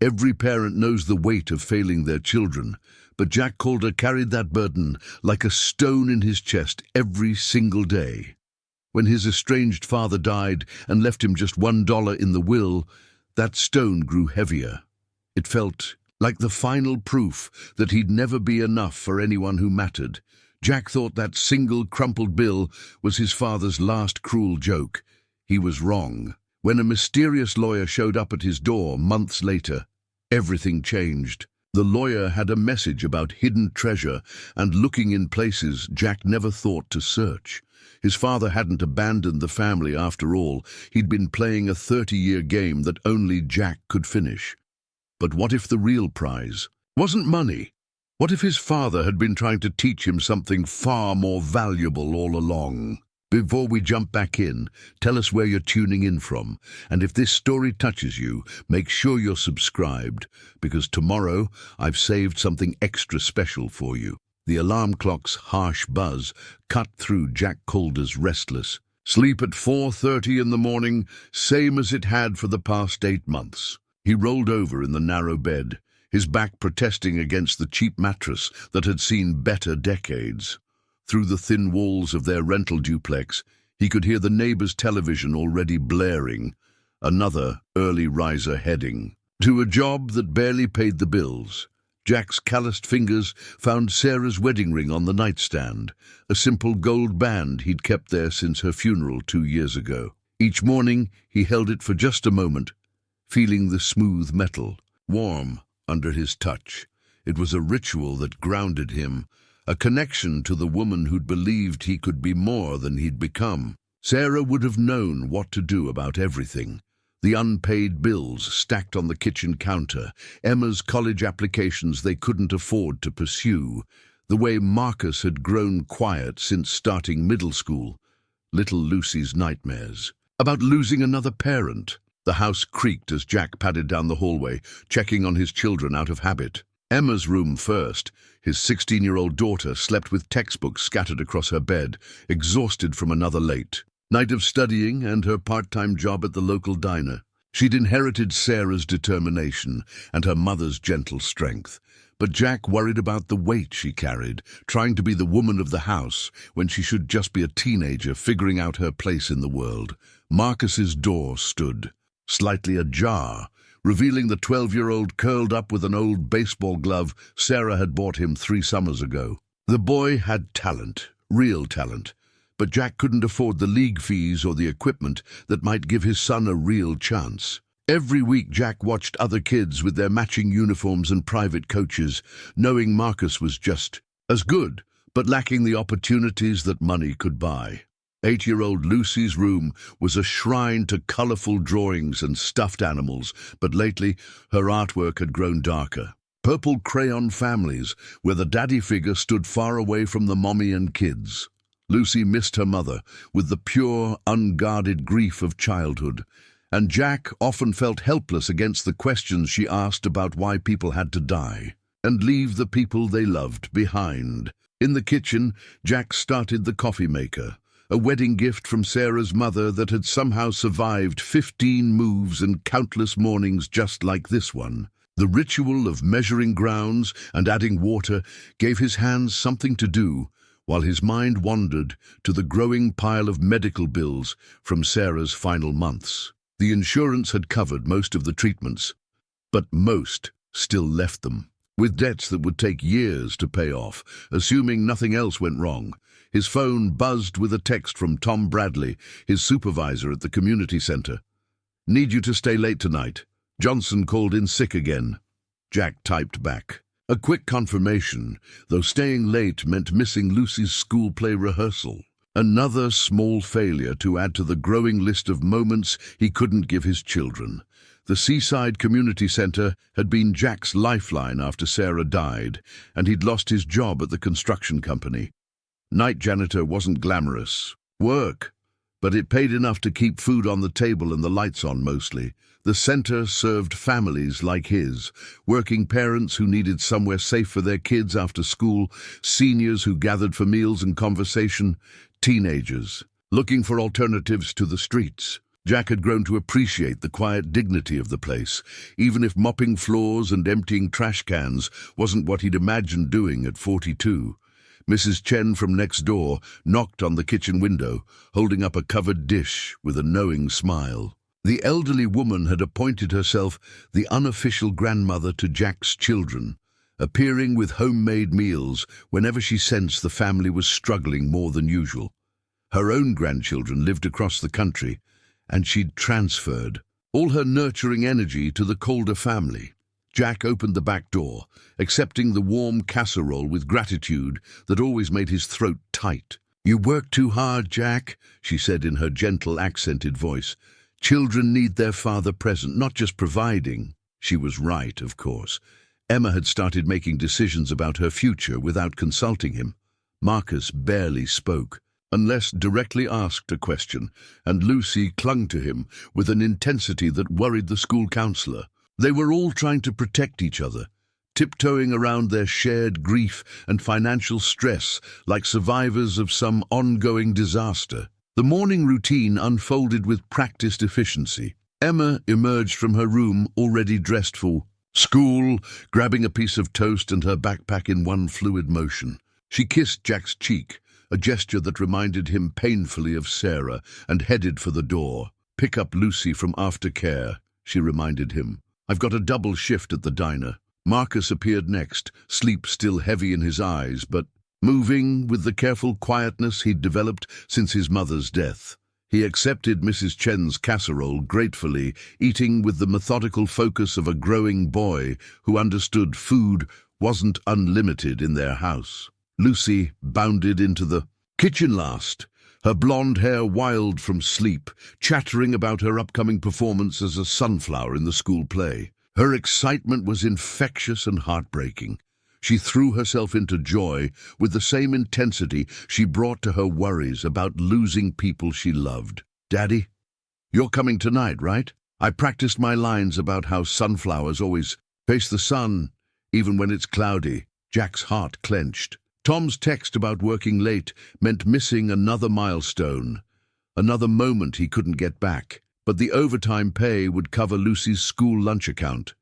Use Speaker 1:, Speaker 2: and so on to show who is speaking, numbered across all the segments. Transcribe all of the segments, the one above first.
Speaker 1: Every parent knows the weight of failing their children, but Jack Calder carried that burden like a stone in his chest every single day. When his estranged father died and left him just $1 in the will, that stone grew heavier. It felt like the final proof that he'd never be enough for anyone who mattered. Jack thought that single crumpled bill was his father's last cruel joke. He was wrong. When a mysterious lawyer showed up at his door months later, everything changed. The lawyer had a message about hidden treasure and looking in places Jack never thought to search. His father hadn't abandoned the family after all. He'd been playing a 30-year game that only Jack could finish. But what if the real prize wasn't money? What if his father had been trying to teach him something far more valuable all along? Before we jump back in, tell us where you're tuning in from. And if this story touches you, make sure you're subscribed, because tomorrow I've saved something extra special for you. The alarm clock's harsh buzz cut through Jack Calder's restless sleep at 4:30 in the morning, same as it had for the past 8 months. He rolled over in the narrow bed, his back protesting against the cheap mattress that had seen better decades. Through the thin walls of their rental duplex, he could hear the neighbor's television already blaring, another early riser heading to a job that barely paid the bills. Jack's calloused fingers found Sarah's wedding ring on the nightstand, a simple gold band he'd kept there since her funeral 2 years ago. Each morning, he held it for just a moment, feeling the smooth metal, warm under his touch. It was a ritual that grounded him, a connection to the woman who'd believed he could be more than he'd become. Sarah would have known what to do about everything. The unpaid bills stacked on the kitchen counter, Emma's college applications they couldn't afford to pursue, the way Marcus had grown quiet since starting middle school, little Lucy's nightmares about losing another parent. The house creaked as Jack padded down the hallway, checking on his children out of habit. Emma's room first. His 16-year-old daughter slept with textbooks scattered across her bed, exhausted from another late night of studying and her part-time job at the local diner. She'd inherited Sarah's determination and her mother's gentle strength, but Jack worried about the weight she carried, trying to be the woman of the house when she should just be a teenager figuring out her place in the world. Marcus's door stood, slightly ajar, revealing the 12-year-old curled up with an old baseball glove Sarah had bought him 3 summers ago. The boy had talent, real talent, but Jack couldn't afford the league fees or the equipment that might give his son a real chance. Every week Jack watched other kids with their matching uniforms and private coaches, knowing Marcus was just as good, but lacking the opportunities that money could buy. 8-year-old Lucy's room was a shrine to colorful drawings and stuffed animals, but lately her artwork had grown darker. Purple crayon families, where the daddy figure stood far away from the mommy and kids. Lucy missed her mother with the pure, unguarded grief of childhood, and Jack often felt helpless against the questions she asked about why people had to die and leave the people they loved behind. In the kitchen, Jack started the coffee maker, a wedding gift from Sarah's mother that had somehow survived 15 moves and countless mornings just like this one. The ritual of measuring grounds and adding water gave his hands something to do, while his mind wandered to the growing pile of medical bills from Sarah's final months. The insurance had covered most of the treatments, but most still left them, with debts that would take years to pay off, assuming nothing else went wrong. His phone buzzed with a text from Tom Bradley, his supervisor at the community center. "Need you to stay late tonight. Johnson called in sick again." Jack typed back. A quick confirmation, though staying late meant missing Lucy's school play rehearsal. Another small failure to add to the growing list of moments he couldn't give his children. The Seaside Community Center had been Jack's lifeline after Sarah died, and he'd lost his job at the construction company. Night janitor wasn't glamorous work, but it paid enough to keep food on the table and the lights on mostly. The center served families like his, working parents who needed somewhere safe for their kids after school, seniors who gathered for meals and conversation, teenagers looking for alternatives to the streets. Jack had grown to appreciate the quiet dignity of the place, even if mopping floors and emptying trash cans wasn't what he'd imagined doing at 42. Mrs. Chen from next door knocked on the kitchen window, holding up a covered dish with a knowing smile. The elderly woman had appointed herself the unofficial grandmother to Jack's children, appearing with homemade meals whenever she sensed the family was struggling more than usual. Her own grandchildren lived across the country, and she'd transferred all her nurturing energy to the Calder family. Jack opened the back door, accepting the warm casserole with gratitude that always made his throat tight. "You work too hard, Jack," she said in her gentle, accented voice. "Children need their father present, not just providing." She was right, of course. Emma had started making decisions about her future without consulting him. Marcus barely spoke, unless directly asked a question, and Lucy clung to him with an intensity that worried the school counselor. They were all trying to protect each other, tiptoeing around their shared grief and financial stress like survivors of some ongoing disaster. The morning routine unfolded with practiced efficiency. Emma emerged from her room already dressed for school, grabbing a piece of toast and her backpack in one fluid motion. She kissed Jack's cheek, a gesture that reminded him painfully of Sarah, and headed for the door. "Pick up Lucy from aftercare," she reminded him. "I've got a double shift at the diner." Marcus appeared next, sleep still heavy in his eyes, but moving with the careful quietness he'd developed since his mother's death. He accepted Mrs. Chen's casserole gratefully, eating with the methodical focus of a growing boy who understood food wasn't unlimited in their house. Lucy bounded into the kitchen last, her blonde hair wild from sleep, chattering about her upcoming performance as a sunflower in the school play. Her excitement was infectious and heartbreaking. She threw herself into joy with the same intensity she brought to her worries about losing people she loved. "Daddy, you're coming tonight, right? I practiced my lines about how sunflowers always face the sun, even when it's cloudy." Jack's heart clenched. Tom's text about working late meant missing another milestone, another moment he couldn't get back. But the overtime pay would cover Lucy's school lunch account,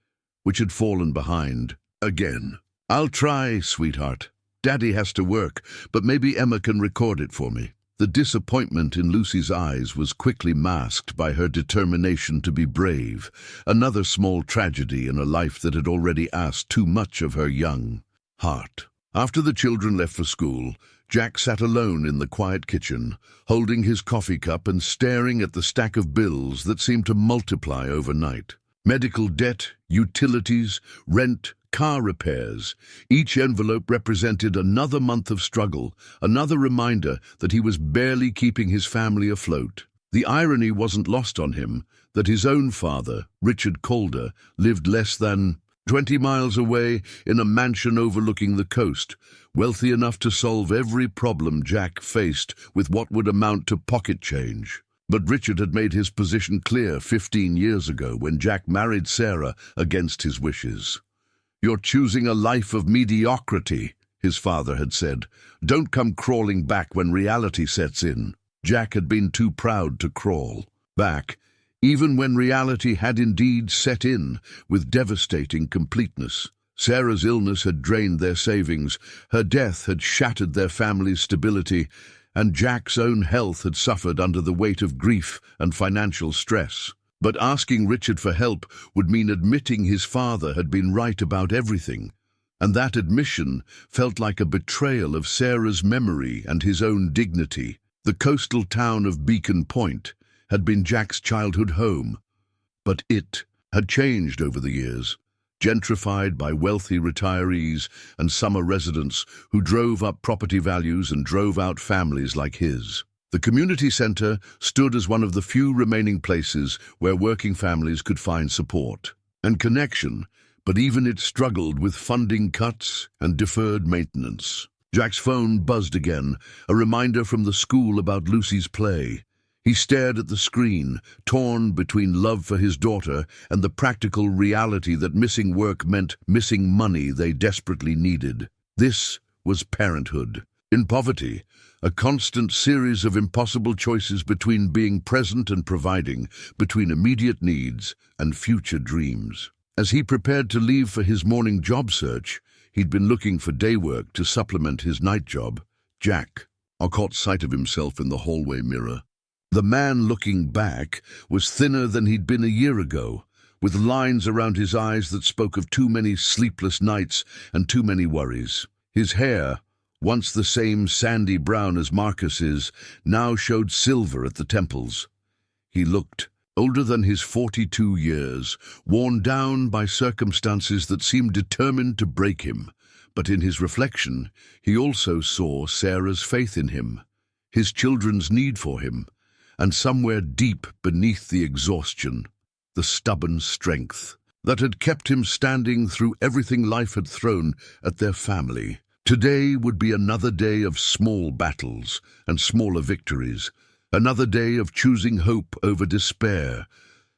Speaker 1: which had fallen behind again. "I'll try, sweetheart. Daddy has to work, but maybe Emma can record it for me." The disappointment in Lucy's eyes was quickly masked by her determination to be brave, another small tragedy in a life that had already asked too much of her young heart. After the children left for school, Jack sat alone in the quiet kitchen, holding his coffee cup and staring at the stack of bills that seemed to multiply overnight. Medical debt, utilities, rent, car repairs. Each envelope represented another month of struggle, another reminder that he was barely keeping his family afloat. The irony wasn't lost on him that his own father, Richard Calder, lived less than 20 miles away in a mansion overlooking the coast, wealthy enough to solve every problem Jack faced with what would amount to pocket change. But Richard had made his position clear 15 years ago when Jack married Sarah against his wishes. "You're choosing a life of mediocrity," his father had said. "Don't come crawling back when reality sets in." Jack had been too proud to crawl back, even when reality had indeed set in with devastating completeness. Sarah's illness had drained their savings, her death had shattered their family's stability, and Jack's own health had suffered under the weight of grief and financial stress. But asking Richard for help would mean admitting his father had been right about everything, and that admission felt like a betrayal of Sarah's memory and his own dignity. The coastal town of Beacon Point had been Jack's childhood home, but it had changed over the years, gentrified by wealthy retirees and summer residents who drove up property values and drove out families like his. The community center stood as one of the few remaining places where working families could find support and connection, but even it struggled with funding cuts and deferred maintenance. Jack's phone buzzed again, a reminder from the school about Lucy's play. He stared at the screen, torn between love for his daughter and the practical reality that missing work meant missing money they desperately needed. This was parenthood. In poverty, A constant series of impossible choices between being present and providing, between immediate needs and future dreams. As he prepared to leave for his morning job search, he'd been looking for day work to supplement his night job. Jack caught sight of himself in the hallway mirror. The man looking back was thinner than he'd been a year ago, with lines around his eyes that spoke of too many sleepless nights and too many worries. His hair, once the same sandy brown as Marcus's, now showed silver at the temples. He looked older than his 42 years, worn down by circumstances that seemed determined to break him. But in his reflection, he also saw Sarah's faith in him, his children's need for him, and somewhere deep beneath the exhaustion, the stubborn strength that had kept him standing through everything life had thrown at their family. Today would be another day of small battles and smaller victories, another day of choosing hope over despair,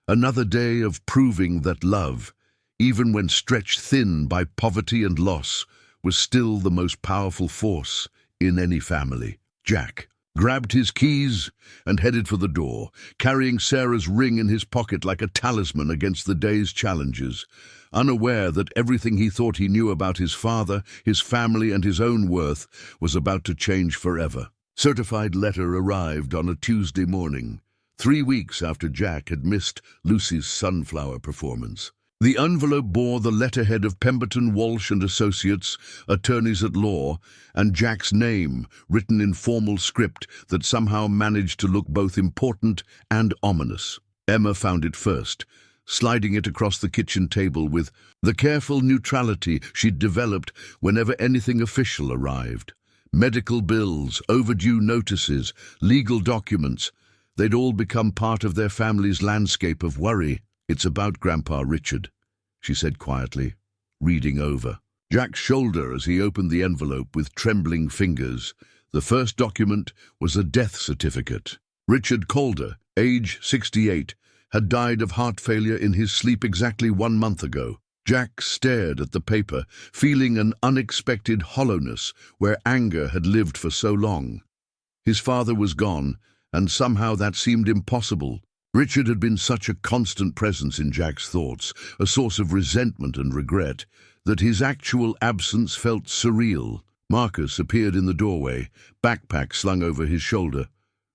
Speaker 1: another day of proving that love, even when stretched thin by poverty and loss, was still the most powerful force in any family. Jack grabbed his keys and headed for the door, carrying Sarah's ring in his pocket like a talisman against the day's challenges, unaware that everything he thought he knew about his father, his family, and his own worth was about to change forever. Certified letter arrived on a Tuesday morning, 3 weeks after Jack had missed Lucy's sunflower performance. The envelope bore the letterhead of Pemberton Walsh and Associates, attorneys at law, and Jack's name, written in formal script that somehow managed to look both important and ominous. Emma found it first, sliding it across the kitchen table with the careful neutrality she'd developed whenever anything official arrived. Medical bills, overdue notices, legal documents, they'd all become part of their family's landscape of worry. "It's about Grandpa Richard," she said quietly, reading over Jack's shoulder as he opened the envelope with trembling fingers. The first document was a death certificate. Richard Calder, age 68, had died of heart failure in his sleep exactly 1 month ago. Jack stared at the paper, feeling an unexpected hollowness where anger had lived for so long. His father was gone, and somehow that seemed impossible. Richard had been such a constant presence in Jack's thoughts, a source of resentment and regret, that his actual absence felt surreal. Marcus appeared in the doorway, backpack slung over his shoulder,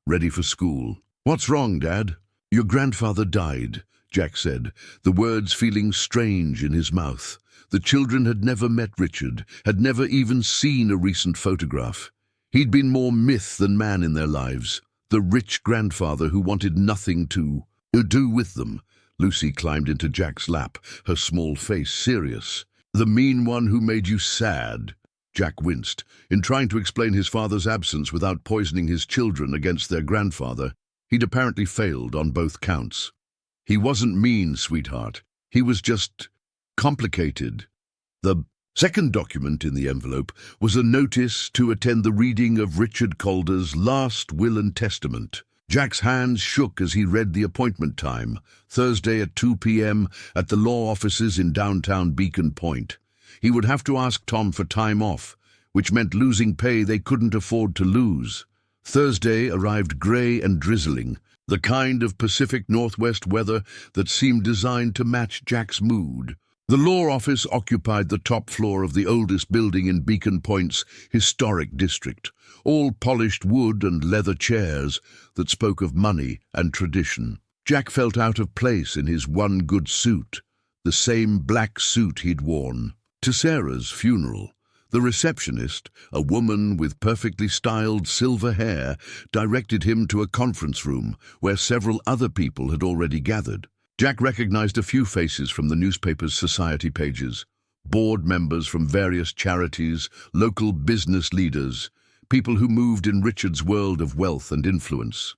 Speaker 1: ready for school. "What's wrong, Dad?" "Your grandfather died," Jack said, the words feeling strange in his mouth. The children had never met Richard, had never even seen a recent photograph. He'd been more myth than man in their lives. The rich grandfather who wanted nothing to do with them. Lucy climbed into Jack's lap, her small face serious. "The mean one who made you sad." Jack winced. In trying to explain his father's absence without poisoning his children against their grandfather, he'd apparently failed on both counts. "He wasn't mean, sweetheart. He was just complicated." The second document in the envelope was a notice to attend the reading of Richard Calder's last will and testament. Jack's hands shook as he read the appointment time, Thursday at 2 p.m. at the law offices in downtown Beacon Point. He would have to ask Tom for time off, which meant losing pay they couldn't afford to lose. Thursday arrived grey and drizzling, the kind of Pacific Northwest weather that seemed designed to match Jack's mood. The law office occupied the top floor of the oldest building in Beacon Point's historic district, all polished wood and leather chairs that spoke of money and tradition. Jack felt out of place in his one good suit, the same black suit he'd worn to Sarah's funeral. The receptionist, a woman with perfectly styled silver hair, directed him to a conference room where several other people had already gathered. Jack recognized a few faces from the newspaper's society pages, board members from various charities, local business leaders, people who moved in Richard's world of wealth and influence.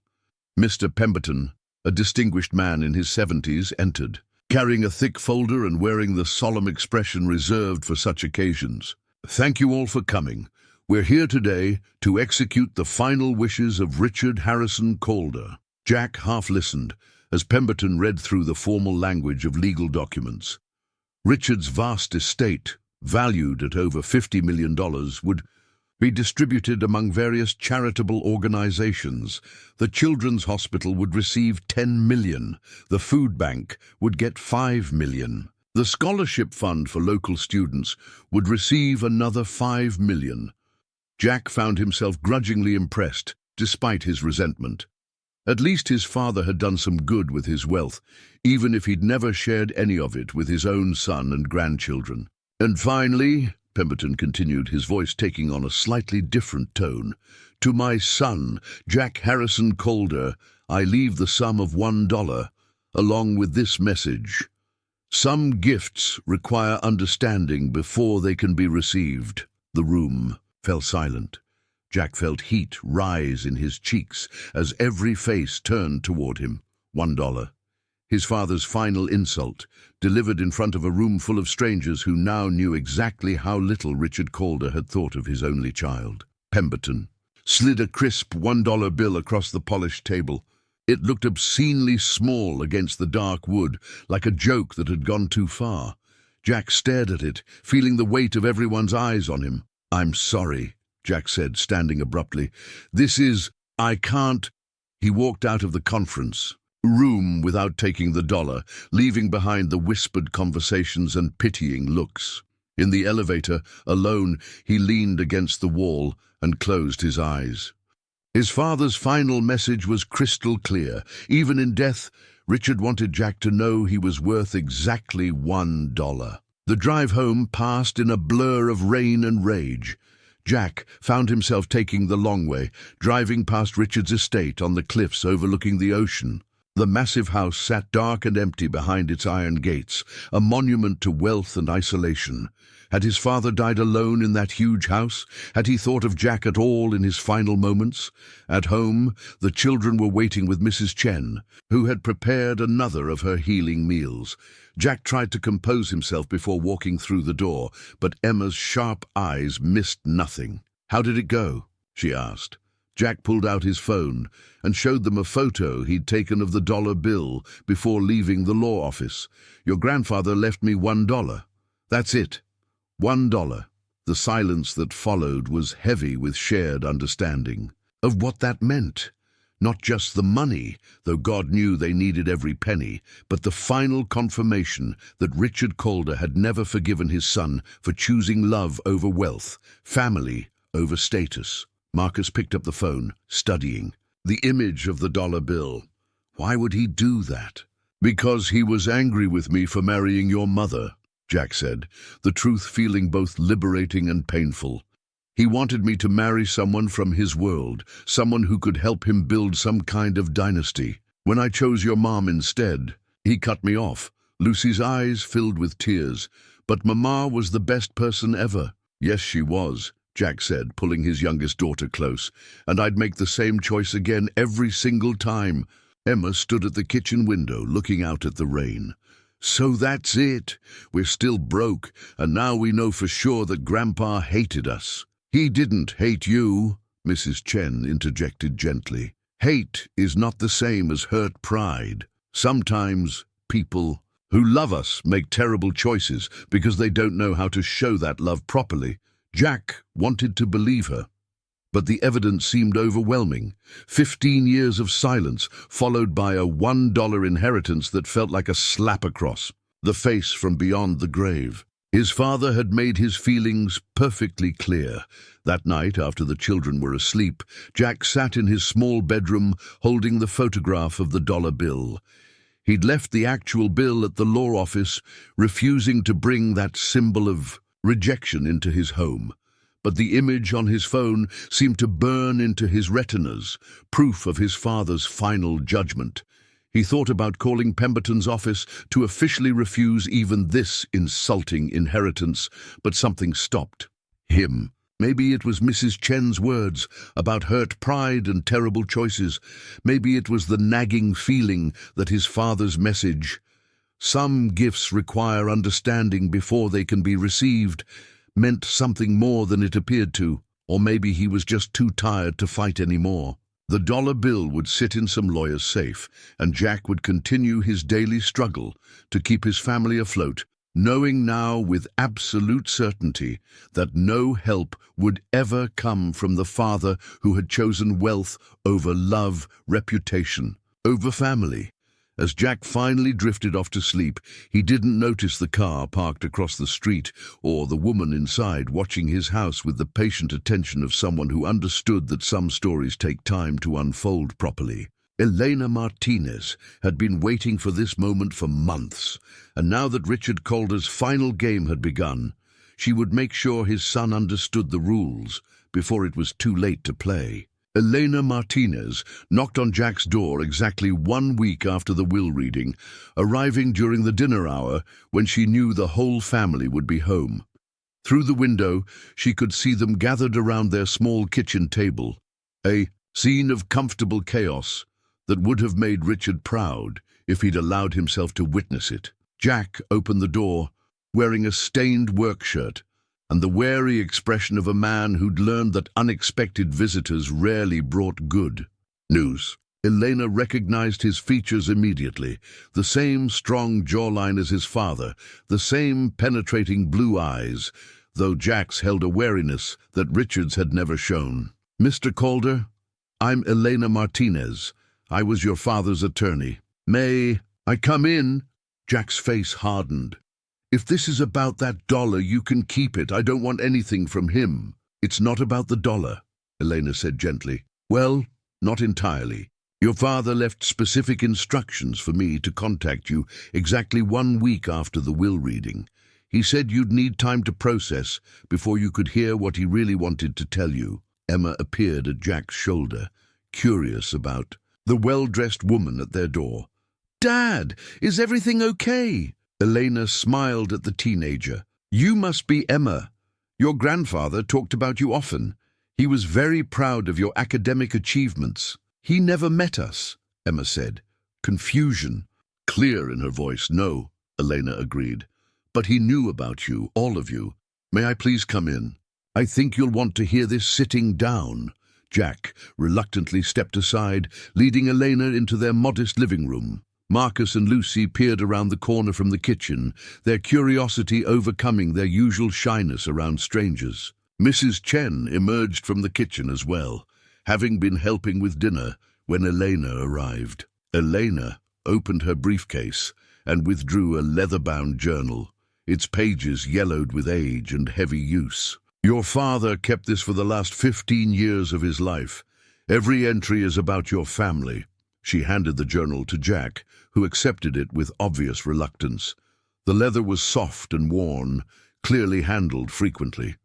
Speaker 1: Mr. Pemberton, a distinguished man in his 70s, entered, carrying a thick folder and wearing the solemn expression reserved for such occasions. "Thank you all for coming. We're here today to execute the final wishes of Richard Harrison Calder." Jack half listened as Pemberton read through the formal language of legal documents. Richard's vast estate, valued at over $50 million, would be distributed among various charitable organizations. The Children's Hospital would receive 10 million. The food bank would get 5 million. The scholarship fund for local students would receive another 5 million. Jack found himself grudgingly impressed, despite his resentment. At least his father had done some good with his wealth, even if he'd never shared any of it with his own son and grandchildren. And finally, Pemberton continued, his voice taking on a slightly different tone, to my son, Jack Harrison Calder, I leave the sum of $1, along with this message. Some gifts require understanding before they can be received. The room fell silent. Jack felt heat rise in his cheeks as every face turned toward him. $1. His father's final insult, delivered in front of a room full of strangers who now knew exactly how little Richard Calder had thought of his only child. Pemberton slid a crisp $1 bill across the polished table. It looked obscenely small against the dark wood, like a joke that had gone too far. Jack stared at it, feeling the weight of everyone's eyes on him. I'm sorry, Jack said, standing abruptly. I can't. He walked out of the conference room without taking the dollar, leaving behind the whispered conversations and pitying looks. In the elevator, alone, he leaned against the wall and closed his eyes. His father's final message was crystal clear. Even in death, Richard wanted Jack to know he was worth exactly $1. The drive home passed in a blur of rain and rage. Jack found himself taking the long way, driving past Richard's estate on the cliffs overlooking the ocean. The massive house sat dark and empty behind its iron gates, a monument to wealth and isolation. Had his father died alone in that huge house? Had he thought of Jack at all in his final moments? At home, the children were waiting with Mrs. Chen, who had prepared another of her healing meals. Jack tried to compose himself before walking through the door, but Emma's sharp eyes missed nothing. "How did it go?" she asked. Jack pulled out his phone and showed them a photo he'd taken of the dollar bill before leaving the law office. "Your grandfather left me $1. That's it. $1. The silence that followed was heavy with shared understanding of what that meant. Not just the money, though God knew they needed every penny, but the final confirmation that Richard Calder had never forgiven his son for choosing love over wealth, family over status. Marcus picked up the phone, studying the image of the dollar bill. Why would he do that? "Because he was angry with me for marrying your mother," Jack said, the truth feeling both liberating and painful. "He wanted me to marry someone from his world, someone who could help him build some kind of dynasty. When I chose your mom instead, he cut me off." Lucy's eyes filled with tears. "But Mama was the best person ever." "Yes, she was," Jack said, pulling his youngest daughter close. "And I'd make the same choice again every single time." Emma stood at the kitchen window, looking out at the rain. "So that's it. We're still broke, and now we know for sure that Grandpa hated us." "He didn't hate you," Mrs. Chen interjected gently. "Hate is not the same as hurt pride. Sometimes people who love us make terrible choices because they don't know how to show that love properly." Jack wanted to believe her, but the evidence seemed overwhelming. 15 years of silence, followed by a $1 inheritance that felt like a slap across the face from beyond the grave. His father had made his feelings perfectly clear. That night, after the children were asleep, Jack sat in his small bedroom holding the photograph of the dollar bill. He'd left the actual bill at the law office, refusing to bring that symbol of rejection into his home. But the image on his phone seemed to burn into his retinas, proof of his father's final judgment. He thought about calling Pemberton's office to officially refuse even this insulting inheritance, but something stopped him. Maybe it was Mrs. Chen's words about hurt pride and terrible choices. Maybe it was the nagging feeling that his father's message, "Some gifts require understanding before they can be received," meant something more than it appeared to. Or maybe he was just too tired to fight anymore. The dollar bill would sit in some lawyer's safe, and Jack would continue his daily struggle to keep his family afloat knowing now with absolute certainty that no help would ever come from the father who had chosen wealth over love, reputation, over family. As Jack finally drifted off to sleep, he didn't notice the car parked across the street or the woman inside watching his house with the patient attention of someone who understood that some stories take time to unfold properly. Elena Martinez had been waiting for this moment for months, and now that Richard Calder's final game had begun, she would make sure his son understood the rules before it was too late to play. Elena Martinez knocked on Jack's door exactly 1 week after the will reading, arriving during the dinner hour when she knew the whole family would be home. Through the window, she could see them gathered around their small kitchen table, a scene of comfortable chaos that would have made Richard proud if he'd allowed himself to witness it. Jack opened the door, wearing a stained work shirt, and the wary expression of a man who'd learned that unexpected visitors rarely brought good news. Elena recognized his features immediately, the same strong jawline as his father, the same penetrating blue eyes, though Jack's held a wariness that Richard's had never shown. "Mr. Calder, I'm Elena Martinez. I was your father's attorney. May I come in?" Jack's face hardened. "If this is about that dollar, you can keep it. I don't want anything from him." "It's not about the dollar," Elena said gently. "Well, not entirely. Your father left specific instructions for me to contact you exactly 1 week after the will reading. He said you'd need time to process before you could hear what he really wanted to tell you." Emma appeared at Jack's shoulder, curious about the well-dressed woman at their door. "Dad, is everything okay?" Elena smiled at the teenager. "You must be Emma. Your grandfather talked about you often. He was very proud of your academic achievements." "He never met us," Emma said, confusion clear in her voice. "No," Elena agreed. "But he knew about you, all of you. May I please come in? I think you'll want to hear this sitting down." Jack reluctantly stepped aside, leading Elena into their modest living room. Marcus and Lucy peered around the corner from the kitchen, their curiosity overcoming their usual shyness around strangers. Mrs. Chen emerged from the kitchen as well, having been helping with dinner when Elena arrived. Elena opened her briefcase and withdrew a leather-bound journal, its pages yellowed with age and heavy use. "Your father kept this for the last 15 years of his life. Every entry is about your family." She handed the journal to Jack, who accepted it with obvious reluctance. The leather was soft and worn, clearly handled frequently.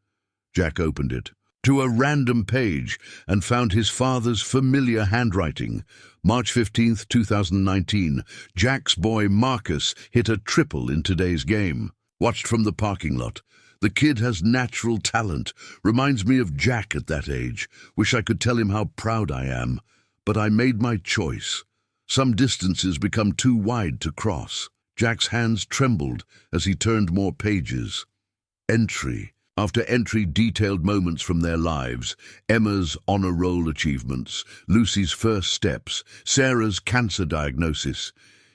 Speaker 1: Jack opened it to a random page and found his father's familiar handwriting. March 15th, 2019. Jack's boy Marcus hit a triple in today's game. Watched from the parking lot. The kid has natural talent. Reminds me of Jack at that age. Wish I could tell him how proud I am. But I made my choice. Some distances become too wide to cross. Jack's hands trembled as he turned more pages. Entry after entry detailed moments from their lives. Emma's honor roll achievements, Lucy's first steps, Sarah's cancer diagnosis.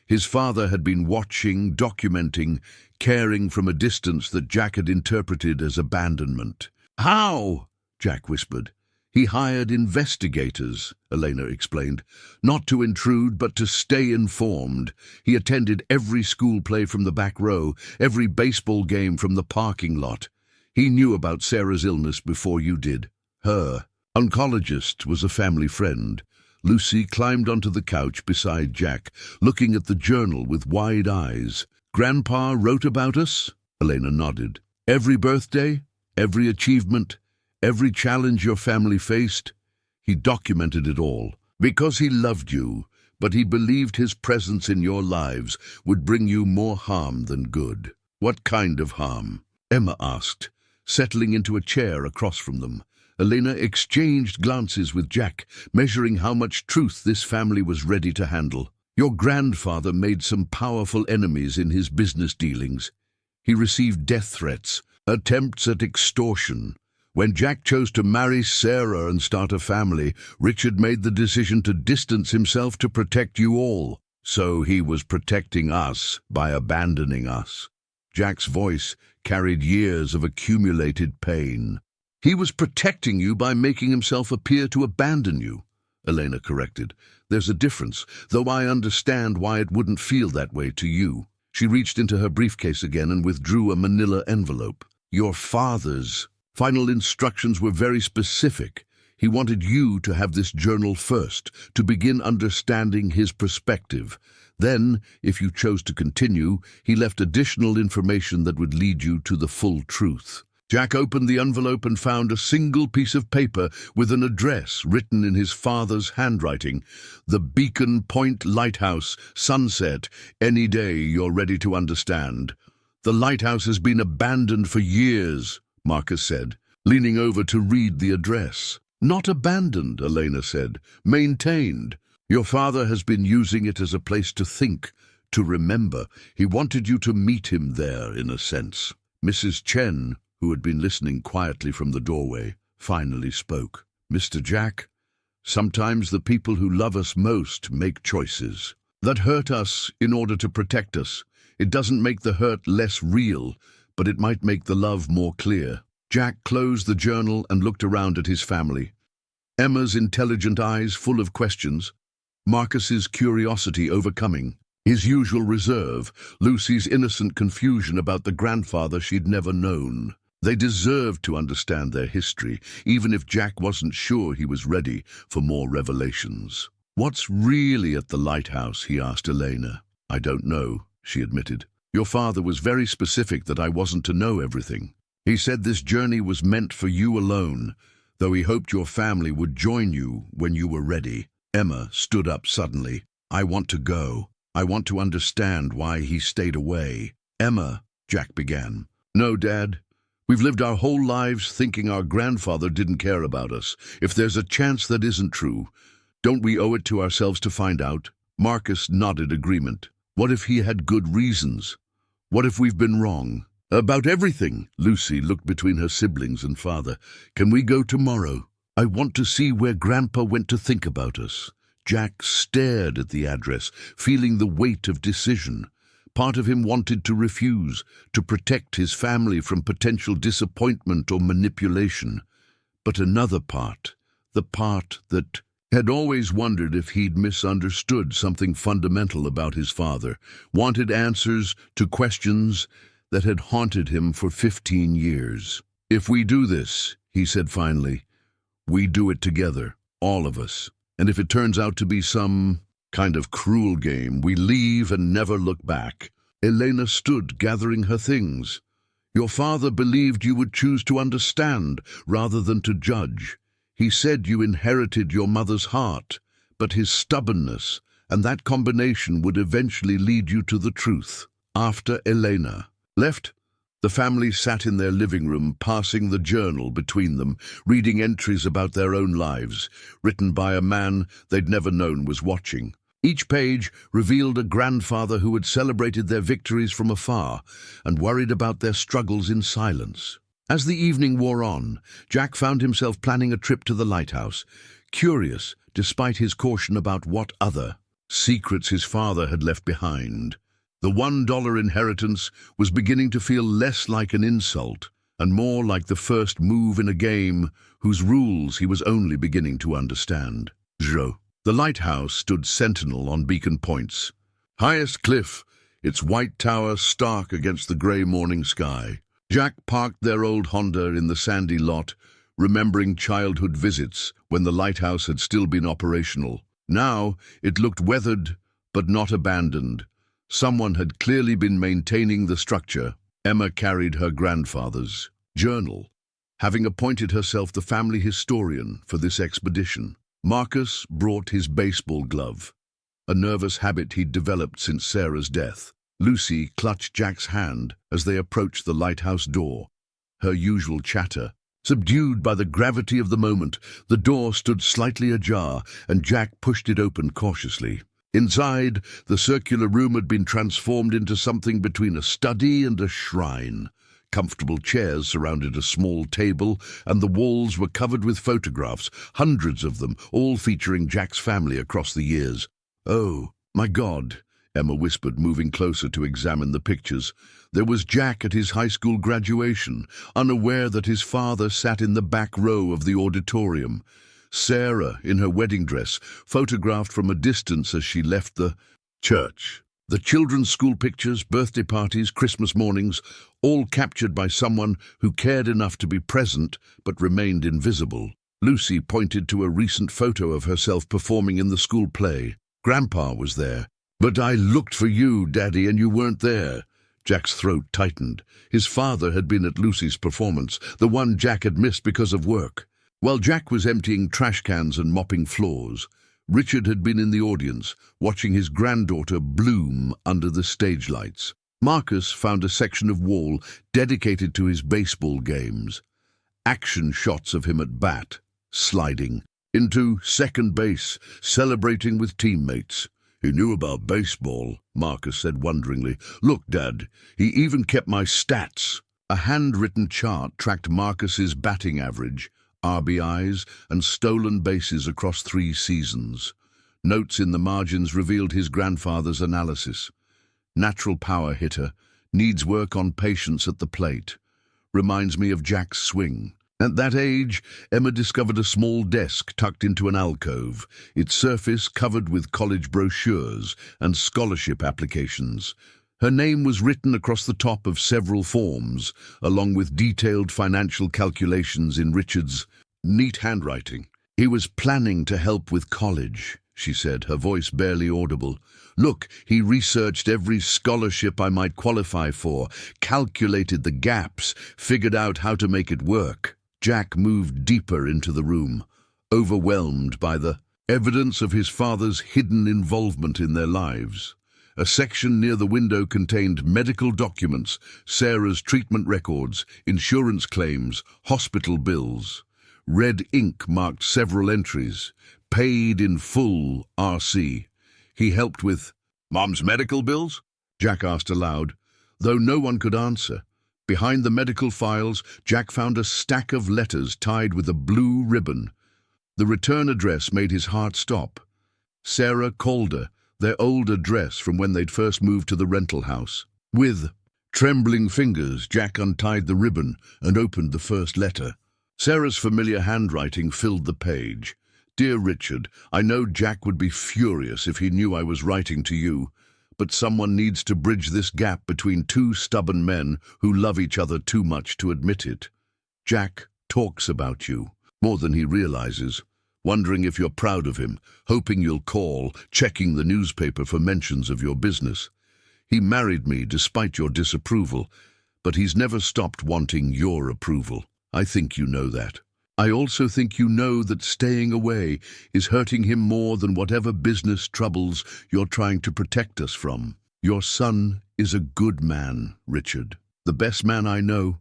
Speaker 1: His father had been watching, documenting, caring from a distance that Jack had interpreted as abandonment. "How?" Jack whispered. "He hired investigators," Elena explained. "Not to intrude, but to stay informed. He attended every school play from the back row, every baseball game from the parking lot. He knew about Sarah's illness before you did." Her oncologist was a family friend. Lucy climbed onto the couch beside Jack, looking at the journal with wide eyes. "Grandpa wrote about us?" Elena nodded. "Every birthday, every achievement, every challenge your family faced, he documented it all. Because he loved you, but he believed his presence in your lives would bring you more harm than good." "What kind of harm?" Emma asked, settling into a chair across from them. Elena exchanged glances with Jack, measuring how much truth this family was ready to handle. "Your grandfather made some powerful enemies in his business dealings. He received death threats, attempts at extortion. When Jack chose to marry Sarah and start a family, Richard made the decision to distance himself to protect you all. So he was protecting us by abandoning us." Jack's voice carried years of accumulated pain. "He was protecting you by making himself appear to abandon you," Elena corrected. "There's a difference, though I understand why it wouldn't feel that way to you." She reached into her briefcase again and withdrew a manila envelope. "Your father's final instructions were very specific. He wanted you to have this journal first, to begin understanding his perspective. Then, if you chose to continue, he left additional information that would lead you to the full truth." Jack opened the envelope and found a single piece of paper with an address written in his father's handwriting. "The Beacon Point Lighthouse, Sunset, any day you're ready to understand." "The lighthouse has been abandoned for years," Marcus said, leaning over to read the address. "Not abandoned," Elena said, "maintained. Your father has been using it as a place to think, to remember. He wanted you to meet him there, in a sense." Mrs. Chen, who had been listening quietly from the doorway, finally spoke. "Mr. Jack, sometimes the people who love us most make choices that hurt us in order to protect us. It doesn't make the hurt less real, but it might make the love more clear." Jack closed the journal and looked around at his family. Emma's intelligent eyes full of questions, Marcus's curiosity overcoming, his usual reserve, Lucy's innocent confusion about the grandfather she'd never known. They deserved to understand their history, even if Jack wasn't sure he was ready for more revelations. "What's really at the lighthouse?" he asked Elena. "I don't know," she admitted. "Your father was very specific that I wasn't to know everything. He said this journey was meant for you alone, though he hoped your family would join you when you were ready." Emma stood up suddenly. "I want to go. I want to understand why he stayed away." "Emma," Jack began. "No, Dad. We've lived our whole lives thinking our grandfather didn't care about us. If there's a chance that isn't true, don't we owe it to ourselves to find out?" Marcus nodded agreement. "What if he had good reasons? What if we've been wrong?" "About everything." Lucy looked between her siblings and father. "Can we go tomorrow? I want to see where Grandpa went to think about us." Jack stared at the address, feeling the weight of decision. Part of him wanted to refuse, to protect his family from potential disappointment or manipulation. But another part, the part that had always wondered if he'd misunderstood something fundamental about his father, wanted answers to questions that had haunted him for 15 years. "If we do this," he said finally, "we do it together, all of us. And if it turns out to be some kind of cruel game, we leave and never look back." Elena stood, gathering her things. "Your father believed you would choose to understand rather than to judge. He said you inherited your mother's heart, but his stubbornness and that combination would eventually lead you to the truth." After Elena left, the family sat in their living room, passing the journal between them, reading entries about their own lives, written by a man they'd never known was watching. Each page revealed a grandfather who had celebrated their victories from afar and worried about their struggles in silence. As the evening wore on, Jack found himself planning a trip to the lighthouse, curious despite his caution about what other secrets his father had left behind. The $1 inheritance was beginning to feel less like an insult and more like the first move in a game whose rules he was only beginning to understand. The lighthouse stood sentinel on Beacon Point's highest cliff, its white tower stark against the grey morning sky. Jack parked their old Honda in the sandy lot, remembering childhood visits when the lighthouse had still been operational. Now it looked weathered but not abandoned. Someone had clearly been maintaining the structure. Emma carried her grandfather's journal, having appointed herself the family historian for this expedition. Marcus brought his baseball glove, a nervous habit he'd developed since Sarah's death. Lucy clutched Jack's hand as they approached the lighthouse door, her usual chatter subdued by the gravity of the moment. The door stood slightly ajar, and Jack pushed it open cautiously. Inside, the circular room had been transformed into something between a study and a shrine. Comfortable chairs surrounded a small table, and the walls were covered with photographs, hundreds of them, all featuring Jack's family across the years. "Oh, my God," Emma whispered, moving closer to examine the pictures. There was Jack at his high school graduation, unaware that his father sat in the back row of the auditorium. Sarah, in her wedding dress, photographed from a distance as she left the church. The children's school pictures, birthday parties, Christmas mornings, all captured by someone who cared enough to be present but remained invisible. Lucy pointed to a recent photo of herself performing in the school play. Grandpa was there. "But I looked for you, Daddy, and you weren't there." Jack's throat tightened. His father had been at Lucy's performance, the one Jack had missed because of work. While Jack was emptying trash cans and mopping floors, Richard had been in the audience, watching his granddaughter bloom under the stage lights. Marcus found a section of wall dedicated to his baseball games. Action shots of him at bat, sliding, into second base, celebrating with teammates. "He knew about baseball," Marcus said wonderingly. "Look, Dad, he even kept my stats." A handwritten chart tracked Marcus's batting average, RBIs, and stolen bases across 3 seasons. Notes in the margins revealed his grandfather's analysis. Natural power hitter, needs work on patience at the plate. Reminds me of Jack's swing. At that age, Emma discovered a small desk tucked into an alcove, its surface covered with college brochures and scholarship applications. Her name was written across the top of several forms, along with detailed financial calculations in Richard's neat handwriting. "He was planning to help with college," she said, her voice barely audible. "Look, he researched every scholarship I might qualify for, calculated the gaps, figured out how to make it work." Jack moved deeper into the room, overwhelmed by the evidence of his father's hidden involvement in their lives. A section near the window contained medical documents, Sarah's treatment records, insurance claims, hospital bills. Red ink marked several entries. "Paid in full, RC." He helped with "Mom's medical bills?" Jack asked aloud, though no one could answer. Behind the medical files, Jack found a stack of letters tied with a blue ribbon. The return address made his heart stop. Sarah Calder, their old address from when they'd first moved to the rental house. With trembling fingers, Jack untied the ribbon and opened the first letter. Sarah's familiar handwriting filled the page. "Dear Richard, I know Jack would be furious if he knew I was writing to you. But someone needs to bridge this gap between 2 stubborn men who love each other too much to admit it. Jack talks about you, more than he realizes, wondering if you're proud of him, hoping you'll call, checking the newspaper for mentions of your business. He married me despite your disapproval, but he's never stopped wanting your approval. I think you know that. I also think you know that staying away is hurting him more than whatever business troubles you're trying to protect us from. Your son is a good man, Richard. The best man I know.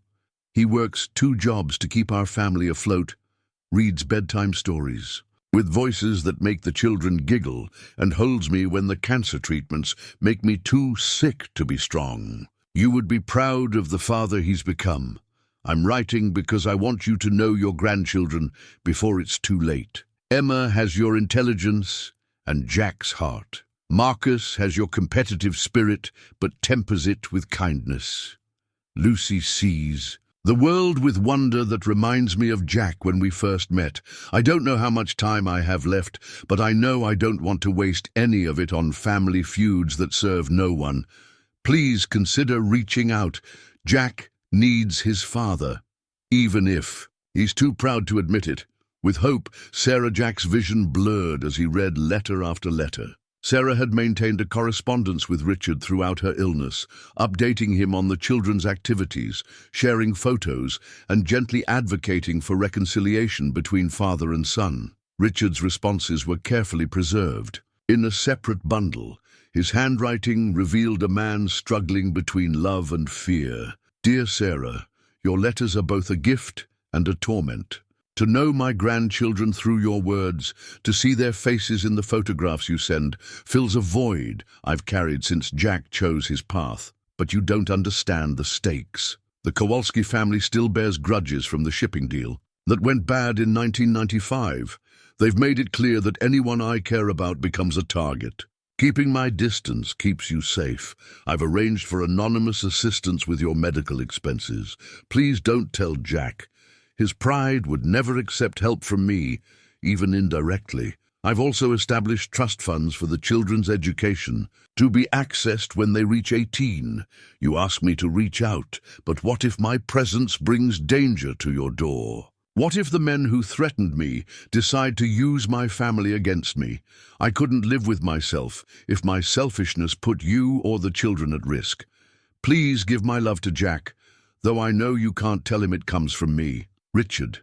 Speaker 1: He works 2 jobs to keep our family afloat, reads bedtime stories, with voices that make the children giggle, and holds me when the cancer treatments make me too sick to be strong. You would be proud of the father he's become. I'm writing because I want you to know your grandchildren before it's too late. Emma has your intelligence and Jack's heart. Marcus has your competitive spirit, but tempers it with kindness. Lucy sees the world with wonder that reminds me of Jack when we first met. I don't know how much time I have left, but I know I don't want to waste any of it on family feuds that serve no one. Please consider reaching out. Jack needs his father, even if he's too proud to admit it. With hope, Sarah Jack's vision blurred as he read letter after letter. Sarah had maintained a correspondence with Richard throughout her illness, updating him on the children's activities, sharing photos, and gently advocating for reconciliation between father and son. Richard's responses were carefully preserved. In a separate bundle, his handwriting revealed a man struggling between love and fear. Dear Sarah, your letters are both a gift and a torment. To know my grandchildren through your words, to see their faces in the photographs you send, fills a void I've carried since Jack chose his path. But you don't understand the stakes. The Kowalski family still bears grudges from the shipping deal that went bad in 1995. They've made it clear that anyone I care about becomes a target. Keeping my distance keeps you safe. I've arranged for anonymous assistance with your medical expenses. Please don't tell Jack. His pride would never accept help from me, even indirectly. I've also established trust funds for the children's education, to be accessed when they reach 18. You ask me to reach out, but what if my presence brings danger to your door? What if the men who threatened me decide to use my family against me? I couldn't live with myself if my selfishness put you or the children at risk. Please give my love to Jack, though I know you can't tell him it comes from me. Richard.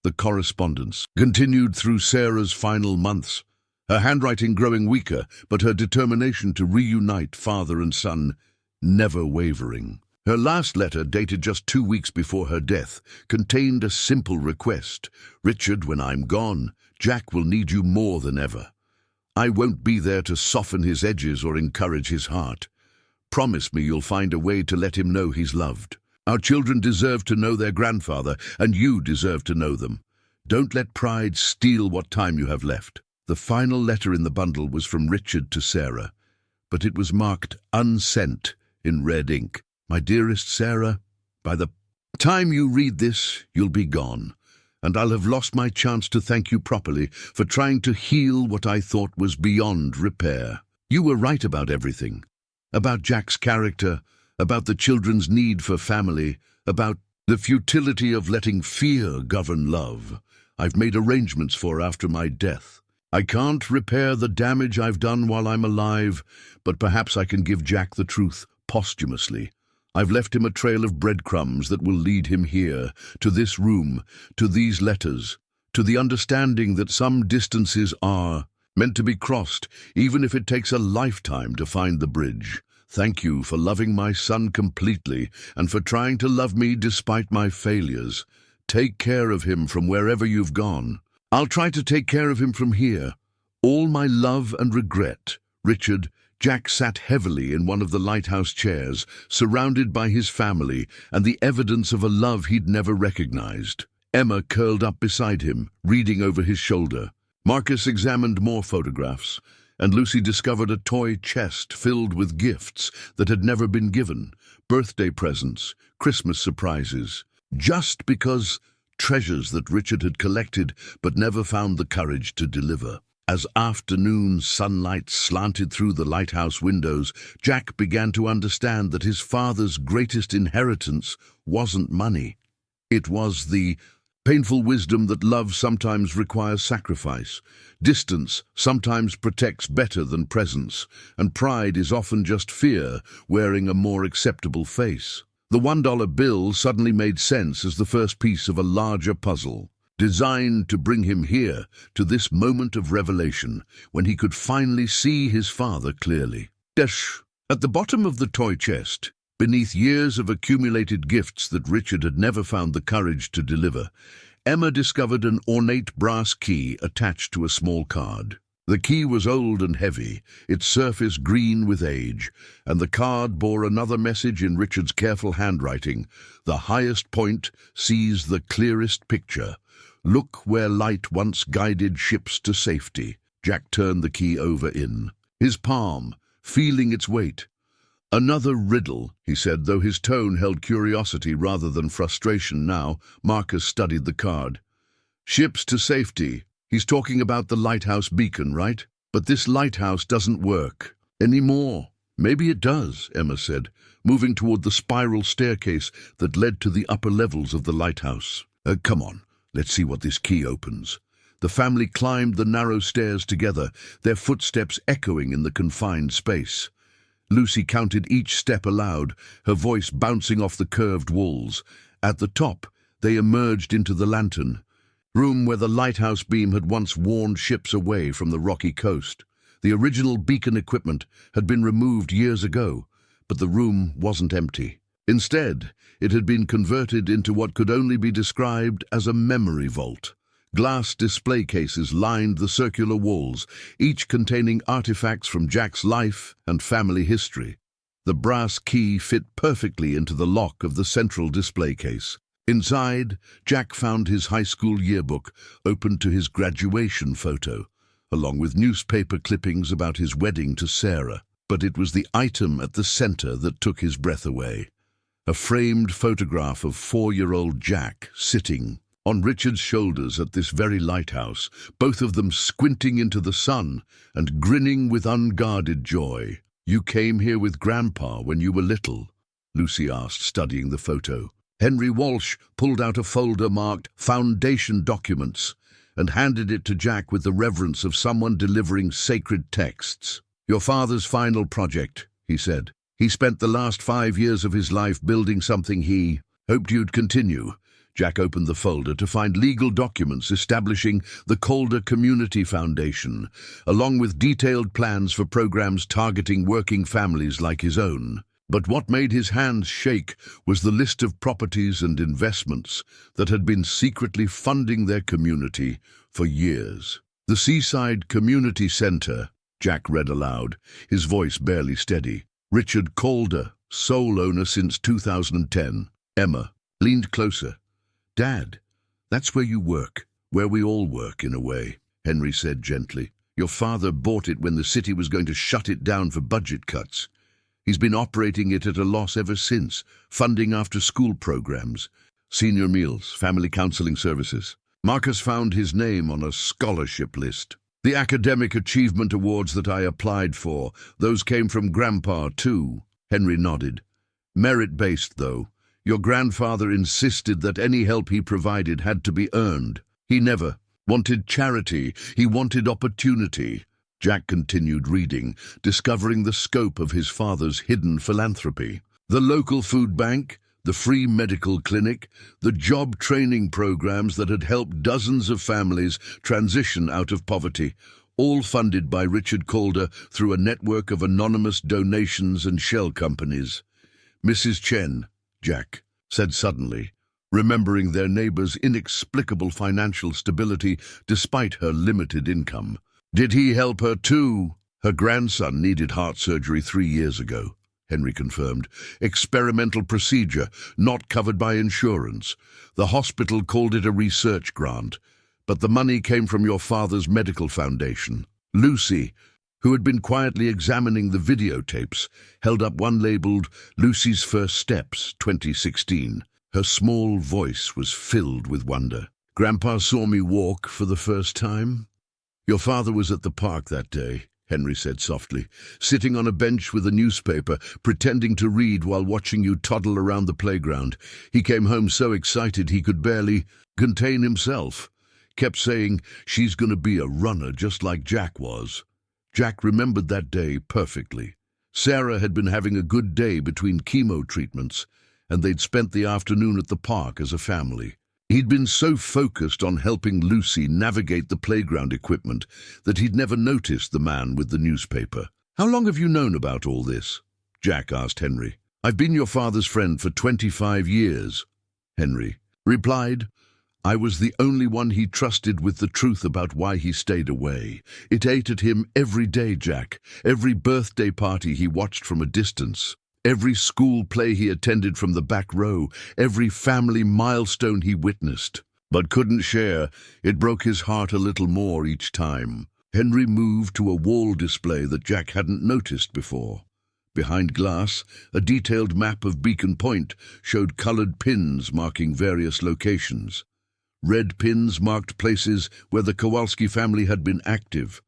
Speaker 1: The correspondence continued through Sarah's final months, her handwriting growing weaker, but her determination to reunite father and son never wavering. Her last letter, dated just 2 weeks before her death, contained a simple request. Richard, when I'm gone, Jack will need you more than ever. I won't be there to soften his edges or encourage his heart. Promise me you'll find a way to let him know he's loved. Our children deserve to know their grandfather, and you deserve to know them. Don't let pride steal what time you have left. The final letter in the bundle was from Richard to Sarah, but it was marked unsent in red ink. My dearest Sarah, by the time you read this, you'll be gone, and I'll have lost my chance to thank you properly for trying to heal what I thought was beyond repair. You were right about everything. About Jack's character, about the children's need for family, about the futility of letting fear govern love. I've made arrangements for after my death. I can't repair the damage I've done while I'm alive, but perhaps I can give Jack the truth posthumously. I've left him a trail of breadcrumbs that will lead him here, to this room, to these letters, to the understanding that some distances are meant to be crossed, even if it takes a lifetime to find the bridge. Thank you for loving my son completely and for trying to love me despite my failures. Take care of him from wherever you've gone. I'll try to take care of him from here. All my love and regret. Richard. Jack sat heavily in one of the lighthouse chairs, surrounded by his family and the evidence of a love he'd never recognized. Emma curled up beside him, reading over his shoulder. Marcus examined more photographs, and Lucy discovered a toy chest filled with gifts that had never been given, birthday presents, Christmas surprises, just because treasures that Richard had collected but never found the courage to deliver. As afternoon sunlight slanted through the lighthouse windows, Jack began to understand that his father's greatest inheritance wasn't money. It was the painful wisdom that love sometimes requires sacrifice. Distance sometimes protects better than presence, and pride is often just fear wearing a more acceptable face. The $1 bill suddenly made sense as the first piece of a larger puzzle, designed to bring him here, to this moment of revelation, when he could finally see his father clearly. At the bottom of the toy chest, beneath years of accumulated gifts that Richard had never found the courage to deliver, Emma discovered an ornate brass key attached to a small card. The key was old and heavy, its surface green with age, and the card bore another message in Richard's careful handwriting. The highest point sees the clearest picture. Look where light once guided ships to safety. Jack turned the key over in his palm, feeling its weight. Another riddle, he said, though his tone held curiosity rather than frustration now. Marcus studied the card. Ships to safety. He's talking about the lighthouse beacon, right? But this lighthouse doesn't work anymore. Maybe it does, Emma said, moving toward the spiral staircase that led to the upper levels of the lighthouse. Come on, let's see what this key opens. The family climbed the narrow stairs together, their footsteps echoing in the confined space. Lucy counted each step aloud, her voice bouncing off the curved walls. At the top, they emerged into the lantern, room where the lighthouse beam had once warned ships away from the rocky coast. The original beacon equipment had been removed years ago, but the room wasn't empty. Instead, it had been converted into what could only be described as a memory vault. Glass display cases lined the circular walls, each containing artifacts from Jack's life and family history. The brass key fit perfectly into the lock of the central display case. Inside, Jack found his high school yearbook, open to his graduation photo. along with newspaper clippings about his wedding to Sarah. But it was the item at the center that took his breath away. A framed photograph of 4-year-old Jack sitting on Richard's shoulders at this very lighthouse, both of them squinting into the sun and grinning with unguarded joy. "You came here with Grandpa when you were little?" Lucy asked, studying the photo. Henry Walsh pulled out a folder marked "Foundation Documents" and handed it to Jack with the reverence of someone delivering sacred texts. "Your father's final project," he said. "He spent the last 5 years of his life building something he hoped you'd continue." Jack opened the folder to find legal documents establishing the Calder Community Foundation, along with detailed plans for programs targeting working families like his own. But what made his hands shake was the list of properties and investments that had been secretly funding their community for years. "The Seaside Community Center," Jack read aloud, his voice barely steady. "Richard Calder, sole owner since 2010. Emma leaned closer. "Dad, that's where you work, where we all work in a way," Henry said gently. "Your father bought it when the city was going to shut it down for budget cuts. He's been operating it at a loss ever since, funding after-school programs, senior meals, family counseling services. Marcus found his name on a scholarship list. The academic achievement awards that I applied for, those came from Grandpa too." Henry nodded. "Merit-based, though. Your grandfather insisted that any help he provided had to be earned. He never wanted charity, he wanted opportunity." Jack continued reading, discovering the scope of his father's hidden philanthropy. The local food bank, the free medical clinic, the job training programs that had helped dozens of families transition out of poverty, all funded by Richard Calder through a network of anonymous donations and shell companies. "Mrs. Chen," Jack said suddenly, remembering their neighbor's inexplicable financial stability despite her limited income. "Did he help her too?" "Her grandson needed heart surgery 3 years ago," Henry confirmed. "Experimental procedure, not covered by insurance. The hospital called it a research grant, but the money came from your father's medical foundation." Lucy, who had been quietly examining the videotapes, held up one labeled "Lucy's First Steps, 2016. Her small voice was filled with wonder. "Grandpa saw me walk for the first time." "Your father was at the park that day," Henry said softly, "sitting on a bench with a newspaper, pretending to read while watching you toddle around the playground. He came home so excited he could barely contain himself. Kept saying, 'She's going to be a runner just like Jack was.'" Jack remembered that day perfectly. Sarah had been having a good day between chemo treatments, and they'd spent the afternoon at the park as a family. He'd been so focused on helping Lucy navigate the playground equipment that he'd never noticed the man with the newspaper. "How long have you known about all this?" Jack asked Henry. "I've been your father's friend for 25 years, Henry replied. "I was the only one he trusted with the truth about why he stayed away. It ate at him every day, Jack. Every birthday party he watched from a distance. Every school play he attended from the back row. Every family milestone he witnessed. But couldn't share. It broke his heart a little more each time." Henry moved to a wall display that Jack hadn't noticed before. Behind glass, a detailed map of Beacon Point showed colored pins marking various locations. Red pins marked places where the Kowalski family had been active.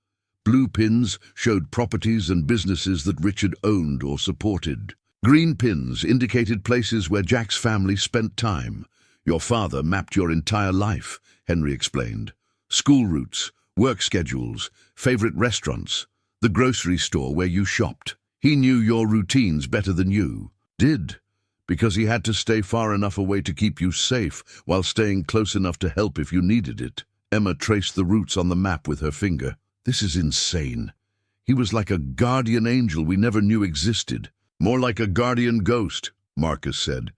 Speaker 1: Blue pins showed properties and businesses that Richard owned or supported. Green pins indicated places where Jack's family spent time. "Your father mapped your entire life," Henry explained. "School routes, work schedules, favorite restaurants, the grocery store where you shopped. He knew your routines better than you did, because he had to stay far enough away to keep you safe while staying close enough to help if you needed it." Emma traced the routes on the map with her finger. "This is insane. He was like a guardian angel we never knew existed." "More like a guardian ghost," Marcus said,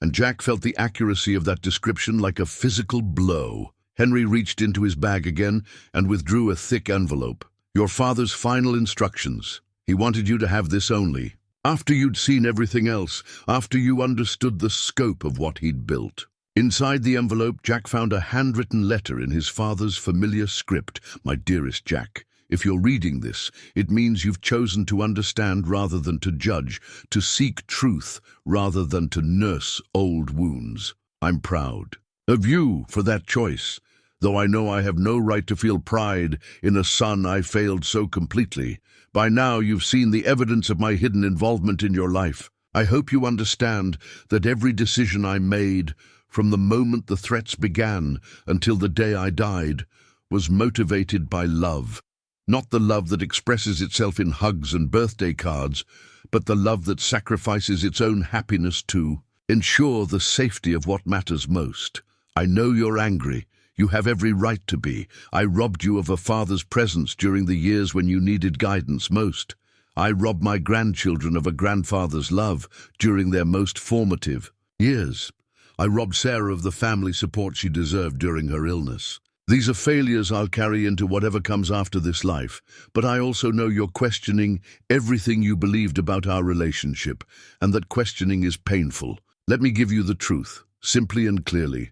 Speaker 1: and Jack felt the accuracy of that description like a physical blow. Henry reached into his bag again and withdrew a thick envelope. "Your father's final instructions. He wanted you to have this only. After you'd seen everything else, after you understood the scope of what he'd built." Inside the envelope, Jack found a handwritten letter in his father's familiar script. "My dearest Jack, If you're reading this, it means you've chosen to understand rather than to judge, to seek truth rather than to nurse old wounds. I'm proud of you for that choice, though I know I have no right to feel pride in a son I failed so completely. By now you've seen the evidence of my hidden involvement in your life. I hope you understand that every decision I made, from the moment the threats began until the day I died, was motivated by love. Not the love that expresses itself in hugs and birthday cards, but the love that sacrifices its own happiness to ensure the safety of what matters most. I know you're angry. You have every right to be. I robbed you of a father's presence during the years when you needed guidance most. I robbed my grandchildren of a grandfather's love during their most formative years. I robbed Sarah of the family support she deserved during her illness. These are failures I'll carry into whatever comes after this life, but I also know you're questioning everything you believed about our relationship, and that questioning is painful. Let me give you the truth, simply and clearly.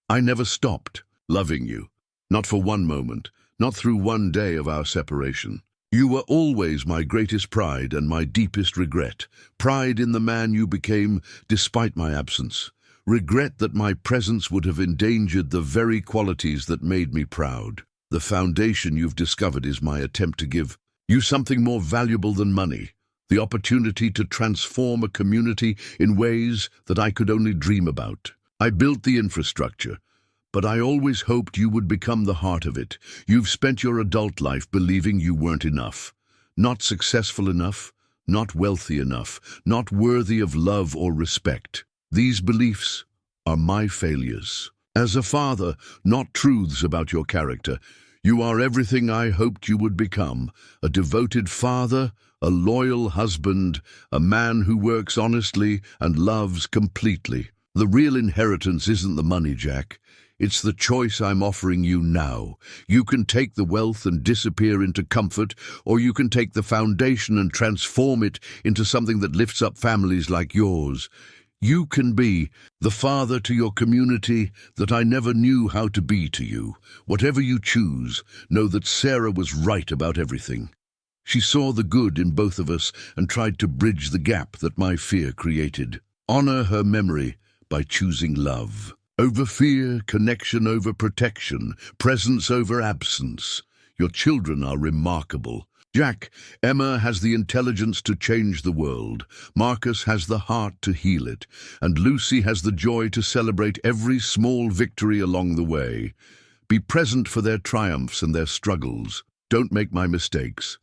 Speaker 1: I never stopped loving you. Not for one moment, not through one day of our separation. You were always my greatest pride and my deepest regret. Pride in the man you became despite my absence. Regret that my presence would have endangered the very qualities that made me proud. The foundation you've discovered is my attempt to give you something more valuable than money. The opportunity to transform a community in ways that I could only dream about. I built the infrastructure, but I always hoped you would become the heart of it. You've spent your adult life believing you weren't enough, not successful enough, not wealthy enough, not worthy of love or respect. These beliefs are my failures. As a father, not truths about your character. You are everything I hoped you would become, a devoted father, a loyal husband, a man who works honestly and loves completely. The real inheritance isn't the money, Jack. It's the choice I'm offering you now. You can take the wealth and disappear into comfort, or you can take the foundation and transform it into something that lifts up families like yours. You can be the father to your community that I never knew how to be to you. Whatever you choose, know that Sarah was right about everything. She saw the good in both of us and tried to bridge the gap that my fear created. Honor her memory by choosing love. Over fear, connection over protection, presence over absence. Your children are remarkable. Jack, Emma has the intelligence to change the world. Marcus has the heart to heal it. And Lucy has the joy to celebrate every small victory along the way. Be present for their triumphs and their struggles. Don't make my mistakes.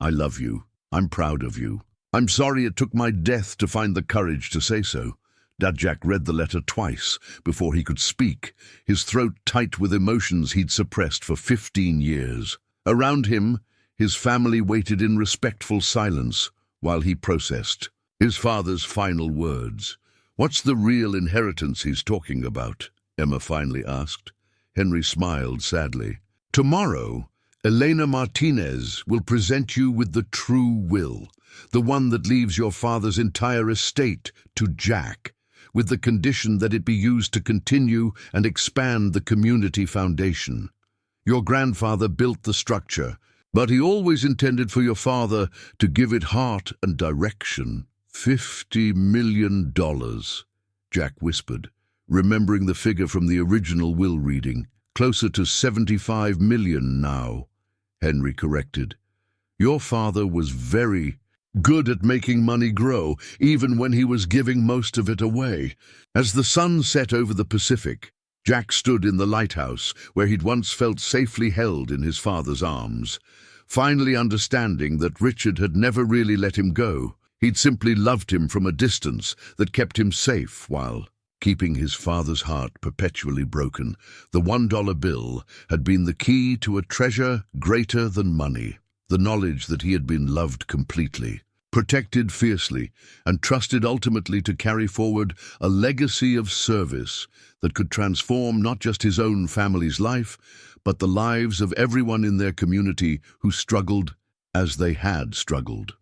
Speaker 1: I love you. I'm proud of you. I'm sorry it took my death to find the courage to say so. Dad Jack read the letter twice before he could speak, his throat tight with emotions he'd suppressed for 15 years. Around him, his family waited in respectful silence while he processed his father's final words. "What's the real inheritance he's talking about?" Emma finally asked. Henry smiled sadly. "Tomorrow, Elena Martinez will present you with the true will, the one that leaves your father's entire estate to Jack, with the condition that it be used to continue and expand the community foundation. Your grandfather built the structure, but he always intended for your father to give it heart and direction. $50 million, Jack whispered, remembering the figure from the original will reading. Closer to 75 million now, Henry corrected. Your father was very good at making money grow, even when he was giving most of it away. As the sun set over the Pacific, Jack stood in the lighthouse where he'd once felt safely held in his father's arms, finally understanding that Richard had never really let him go. He'd simply loved him from a distance that kept him safe while keeping his father's heart perpetually broken. The $1 bill had been the key to a treasure greater than money. The knowledge that he had been loved completely, protected fiercely, and trusted ultimately to carry forward a legacy of service that could transform not just his own family's life, but the lives of everyone in their community who struggled as they had struggled.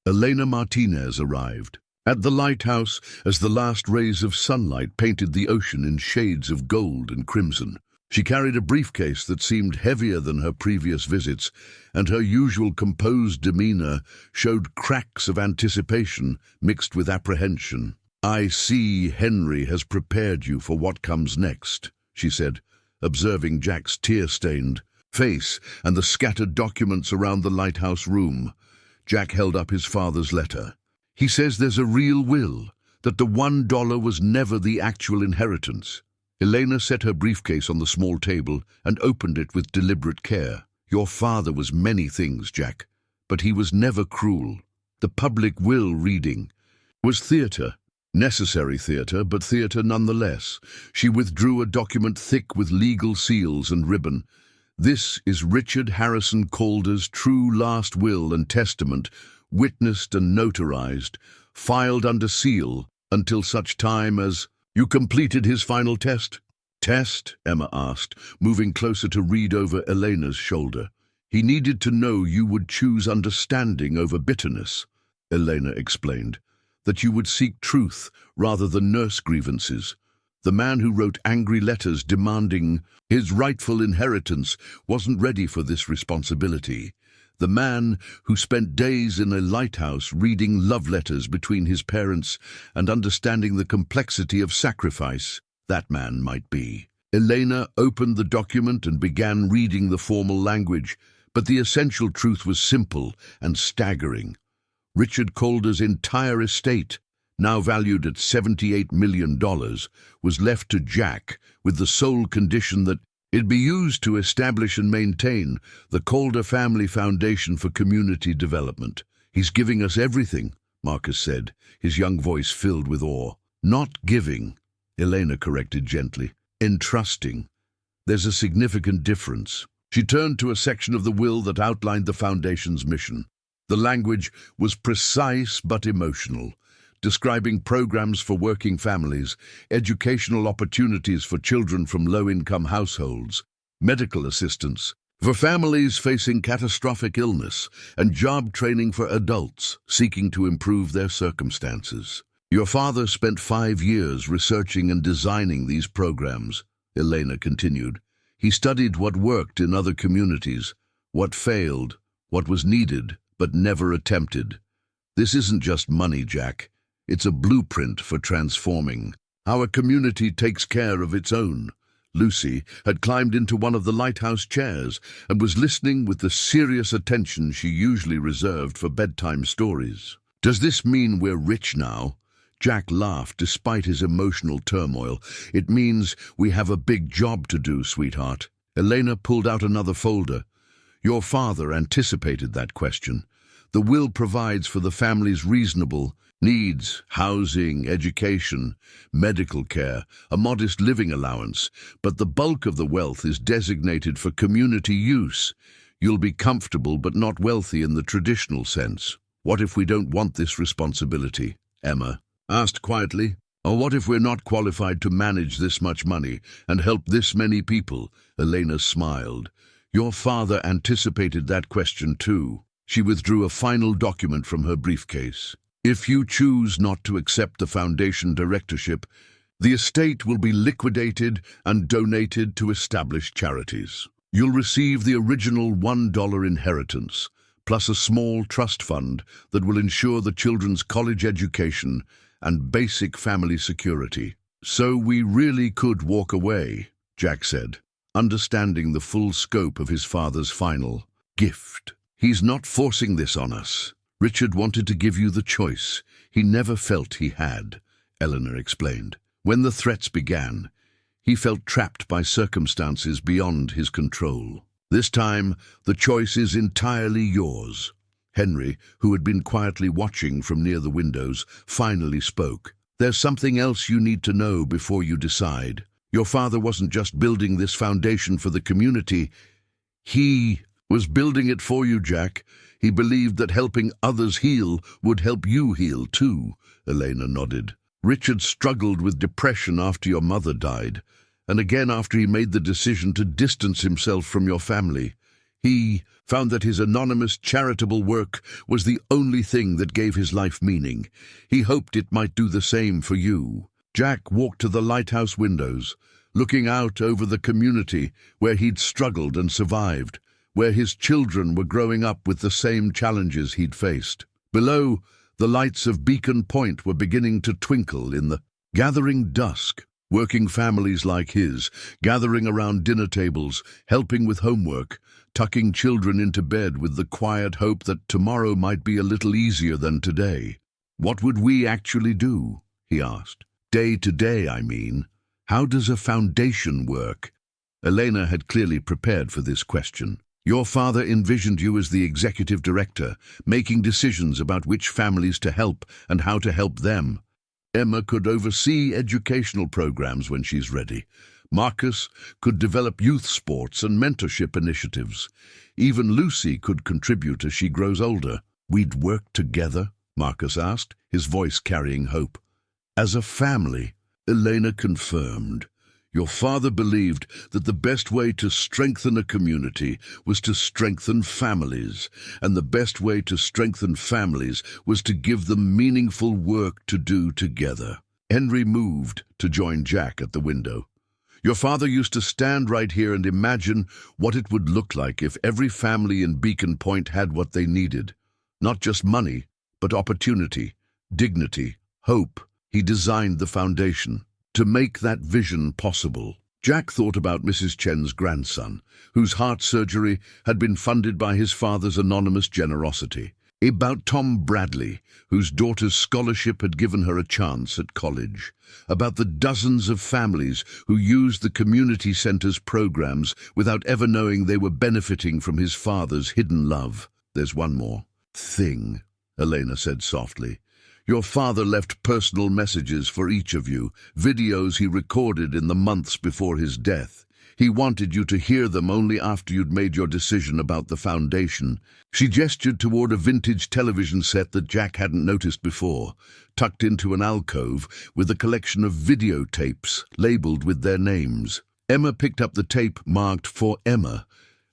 Speaker 1: Elena Martinez arrived at the lighthouse as the last rays of sunlight painted the ocean in shades of gold and crimson. She carried a briefcase that seemed heavier than her previous visits, and her usual composed demeanor showed cracks of anticipation mixed with apprehension. "I see Henry has prepared you for what comes next," she said, observing Jack's tear-stained face and the scattered documents around the lighthouse room. Jack held up his father's letter. "He says there's a real will, that the $1 was never the actual inheritance." Elena set her briefcase on the small table and opened it with deliberate care. "Your father was many things, Jack, but he was never cruel. The public will reading was theatre, necessary theatre, but theatre nonetheless." She withdrew a document thick with legal seals and ribbon. "This is Richard Harrison Calder's true last will and testament, witnessed and notarized, filed under seal until such time as—" "You completed his final test?" "Test?" Emma asked, moving closer to read over Elena's shoulder. "He needed to know you would choose understanding over bitterness," Elena explained, "that you would seek truth rather than nurse grievances. The man who wrote angry letters demanding his rightful inheritance wasn't ready for this responsibility. The man who spent days in a lighthouse reading love letters between his parents and understanding the complexity of sacrifice, that man might be." Elena opened the document and began reading the formal language, but the essential truth was simple and staggering. Richard Calder's entire estate, now valued at $78 million, was left to Jack with the sole condition that it be used to establish and maintain the Calder Family Foundation for Community Development. "He's giving us everything," Marcus said, his young voice filled with awe. "Not giving," Elena corrected gently. "Entrusting. There's a significant difference." She turned to a section of the will that outlined the Foundation's mission. The language was precise but emotional, describing programs for working families, educational opportunities for children from low-income households, medical assistance for families facing catastrophic illness, and job training for adults seeking to improve their circumstances. "Your father spent 5 years researching and designing these programs," Elena continued. "He studied what worked in other communities, what failed, what was needed but never attempted. This isn't just money, Jack. It's a blueprint for transforming. Our community takes care of its own." Lucy had climbed into one of the lighthouse chairs and was listening with the serious attention she usually reserved for bedtime stories. "Does this mean we're rich now?" Jack laughed despite his emotional turmoil. "It means we have a big job to do, sweetheart." Elena pulled out another folder. "Your father anticipated that question. The will provides for the family's reasonable needs: housing, education, medical care, a modest living allowance, but the bulk of the wealth is designated for community use. You'll be comfortable but not wealthy in the traditional sense." "What if we don't want this responsibility?" Emma asked quietly. "Or what if we're not qualified to manage this much money and help this many people?" Elena smiled. "Your father anticipated that question too." She withdrew a final document from her briefcase. "If you choose not to accept the Foundation directorship, the estate will be liquidated and donated to established charities. You'll receive the original $1 inheritance, plus a small trust fund that will ensure the children's college education and basic family security." "So we really could walk away," Jack said, understanding the full scope of his father's final gift. "He's not forcing this on us. Richard wanted to give you the choice. He never felt he had," Eleanor explained. "When the threats began, he felt trapped by circumstances beyond his control. This time, the choice is entirely yours." Henry, who had been quietly watching from near the windows, finally spoke. "There's something else you need to know before you decide. Your father wasn't just building this foundation for the community. He was building it for you, Jack. He believed that helping others heal would help you heal too." Elena nodded. "Richard struggled with depression after your mother died, and again after he made the decision to distance himself from your family. He found that his anonymous charitable work was the only thing that gave his life meaning. He hoped it might do the same for you." Jack walked to the lighthouse windows, looking out over the community where he'd struggled and survived, where his children were growing up with the same challenges he'd faced. Below, the lights of Beacon Point were beginning to twinkle in the gathering dusk. Working families like his, gathering around dinner tables, helping with homework, tucking children into bed with the quiet hope that tomorrow might be a little easier than today. What would we actually do? He asked. Day to day, I mean. How does a foundation work? Elena had clearly prepared for this question. Your father envisioned you as the executive director, making decisions about which families to help and how to help them. Emma could oversee educational programs when she's ready. Marcus could develop youth sports and mentorship initiatives. Even Lucy could contribute as she grows older. We'd work together? Marcus asked, his voice carrying hope. As a family, Elena confirmed. Your father believed that the best way to strengthen a community was to strengthen families, and the best way to strengthen families was to give them meaningful work to do together. Henry moved to join Jack at the window. Your father used to stand right here and imagine what it would look like if every family in Beacon Point had what they needed. Not just money, but opportunity, dignity, hope. He designed the foundation. To make that vision possible, Jack thought about Mrs. Chen's grandson, whose heart surgery had been funded by his father's anonymous generosity. About Tom Bradley, whose daughter's scholarship had given her a chance at college. About the dozens of families who used the community center's programs without ever knowing they were benefiting from his father's hidden love. There's one more thing, Elena said softly. Your father left personal messages for each of you, videos he recorded in the months before his death. He wanted you to hear them only after you'd made your decision about the foundation. She gestured toward a vintage television set that Jack hadn't noticed before, tucked into an alcove with a collection of videotapes labeled with their names. Emma picked up the tape marked for Emma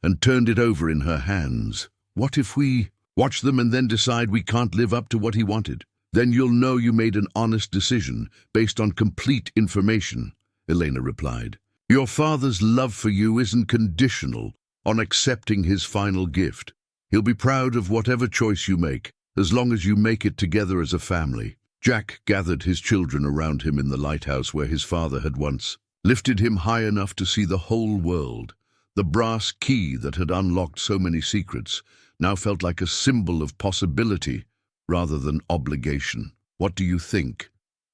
Speaker 1: and turned it over in her hands. What if we watch them and then decide we can't live up to what he wanted? Then you'll know you made an honest decision based on complete information, Elena replied. Your father's love for you isn't conditional on accepting his final gift. He'll be proud of whatever choice you make, as long as you make it together as a family. Jack gathered his children around him in the lighthouse where his father had once lifted him high enough to see the whole world. The brass key that had unlocked so many secrets now felt like a symbol of possibility rather than obligation. What do you think?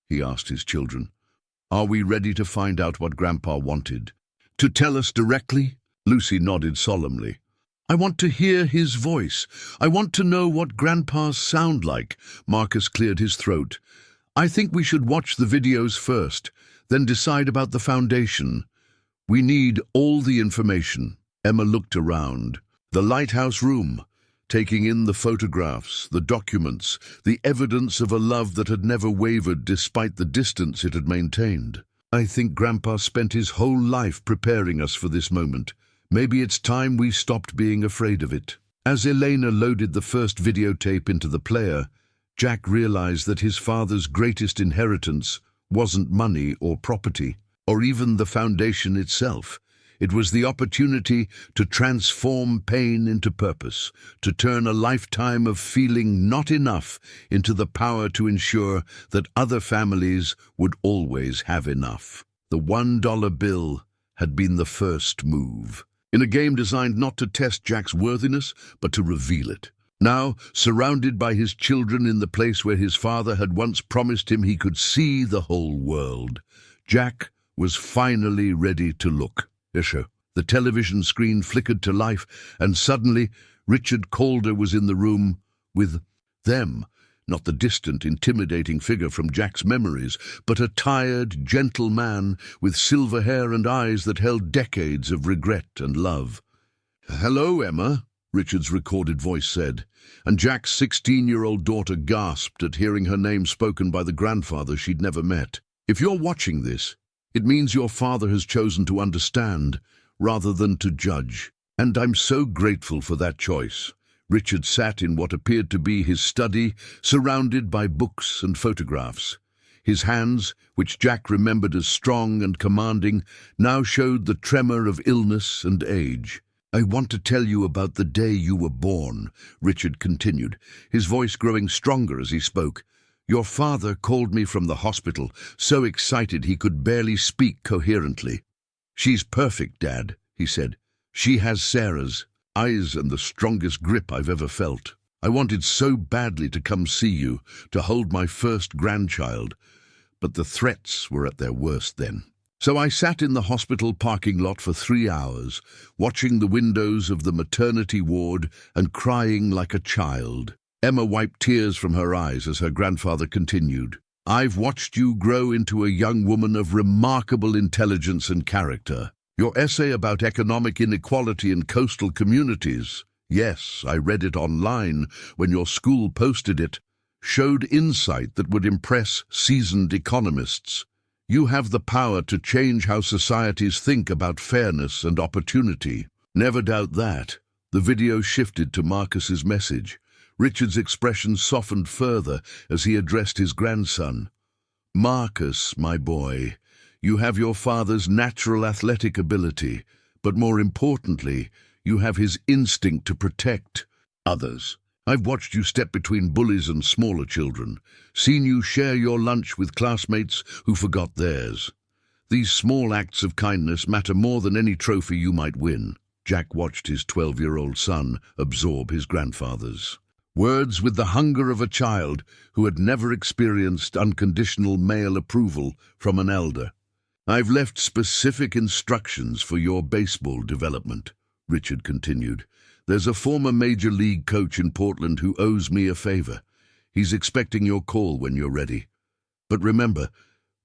Speaker 1: He asked his children. Are we ready to find out what Grandpa wanted? To tell us directly? Lucy nodded solemnly. I want to hear his voice. I want to know what Grandpas sound like. Marcus cleared his throat. I think we should watch the videos first, then decide about the foundation. We need all the information. Emma looked around. The lighthouse room, taking in the photographs, the documents, the evidence of a love that had never wavered despite the distance it had maintained. I think Grandpa spent his whole life preparing us for this moment. Maybe it's time we stopped being afraid of it. As Elena loaded the first videotape into the player, Jack realized that his father's greatest inheritance wasn't money or property, or even the foundation itself. It was the opportunity to transform pain into purpose, to turn a lifetime of feeling not enough into the power to ensure that other families would always have enough. The $1 bill had been the first move, in a game designed not to test Jack's worthiness, but to reveal it. Now, surrounded by his children in the place where his father had once promised him he could see the whole world, Jack was finally ready to look. The television screen flickered to life, and suddenly Richard Calder was in the room with them. Not the distant, intimidating figure from Jack's memories, but a tired, gentle man with silver hair and eyes that held decades of regret and love. Hello, Emma, Richard's recorded voice said, and Jack's 16-year-old daughter gasped at hearing her name spoken by the grandfather she'd never met. If you're watching this, it means your father has chosen to understand rather than to judge. And I'm so grateful for that choice. Richard sat in what appeared to be his study, surrounded by books and photographs. His hands, which Jack remembered as strong and commanding, now showed the tremor of illness and age. "I want to tell you about the day you were born," Richard continued, his voice growing stronger as he spoke. "Your father called me from the hospital, so excited he could barely speak coherently. 'She's perfect, Dad,' he said. 'She has Sarah's eyes and the strongest grip I've ever felt. I wanted so badly to come see you, to hold my first grandchild, but the threats were at their worst then. So I sat in the hospital parking lot for 3 hours, watching the windows of the maternity ward and crying like a child." Emma wiped tears from her eyes as her grandfather continued. "I've watched you grow into a young woman of remarkable intelligence and character. Your essay about economic inequality in coastal communities, yes, I read it online when your school posted it, showed insight that would impress seasoned economists. You have the power to change how societies think about fairness and opportunity. Never doubt that." The video shifted to Marcus's message. Richard's expression softened further as he addressed his grandson. "Marcus, my boy, you have your father's natural athletic ability, but more importantly, you have his instinct to protect others. I've watched you step between bullies and smaller children, seen you share your lunch with classmates who forgot theirs. These small acts of kindness matter more than any trophy you might win." Jack watched his 12-year-old son absorb his grandfather's words with the hunger of a child who had never experienced unconditional male approval from an elder. "I've left specific instructions for your baseball development," Richard continued. "There's a former major league coach in Portland who owes me a favor. He's expecting your call when you're ready. But remember,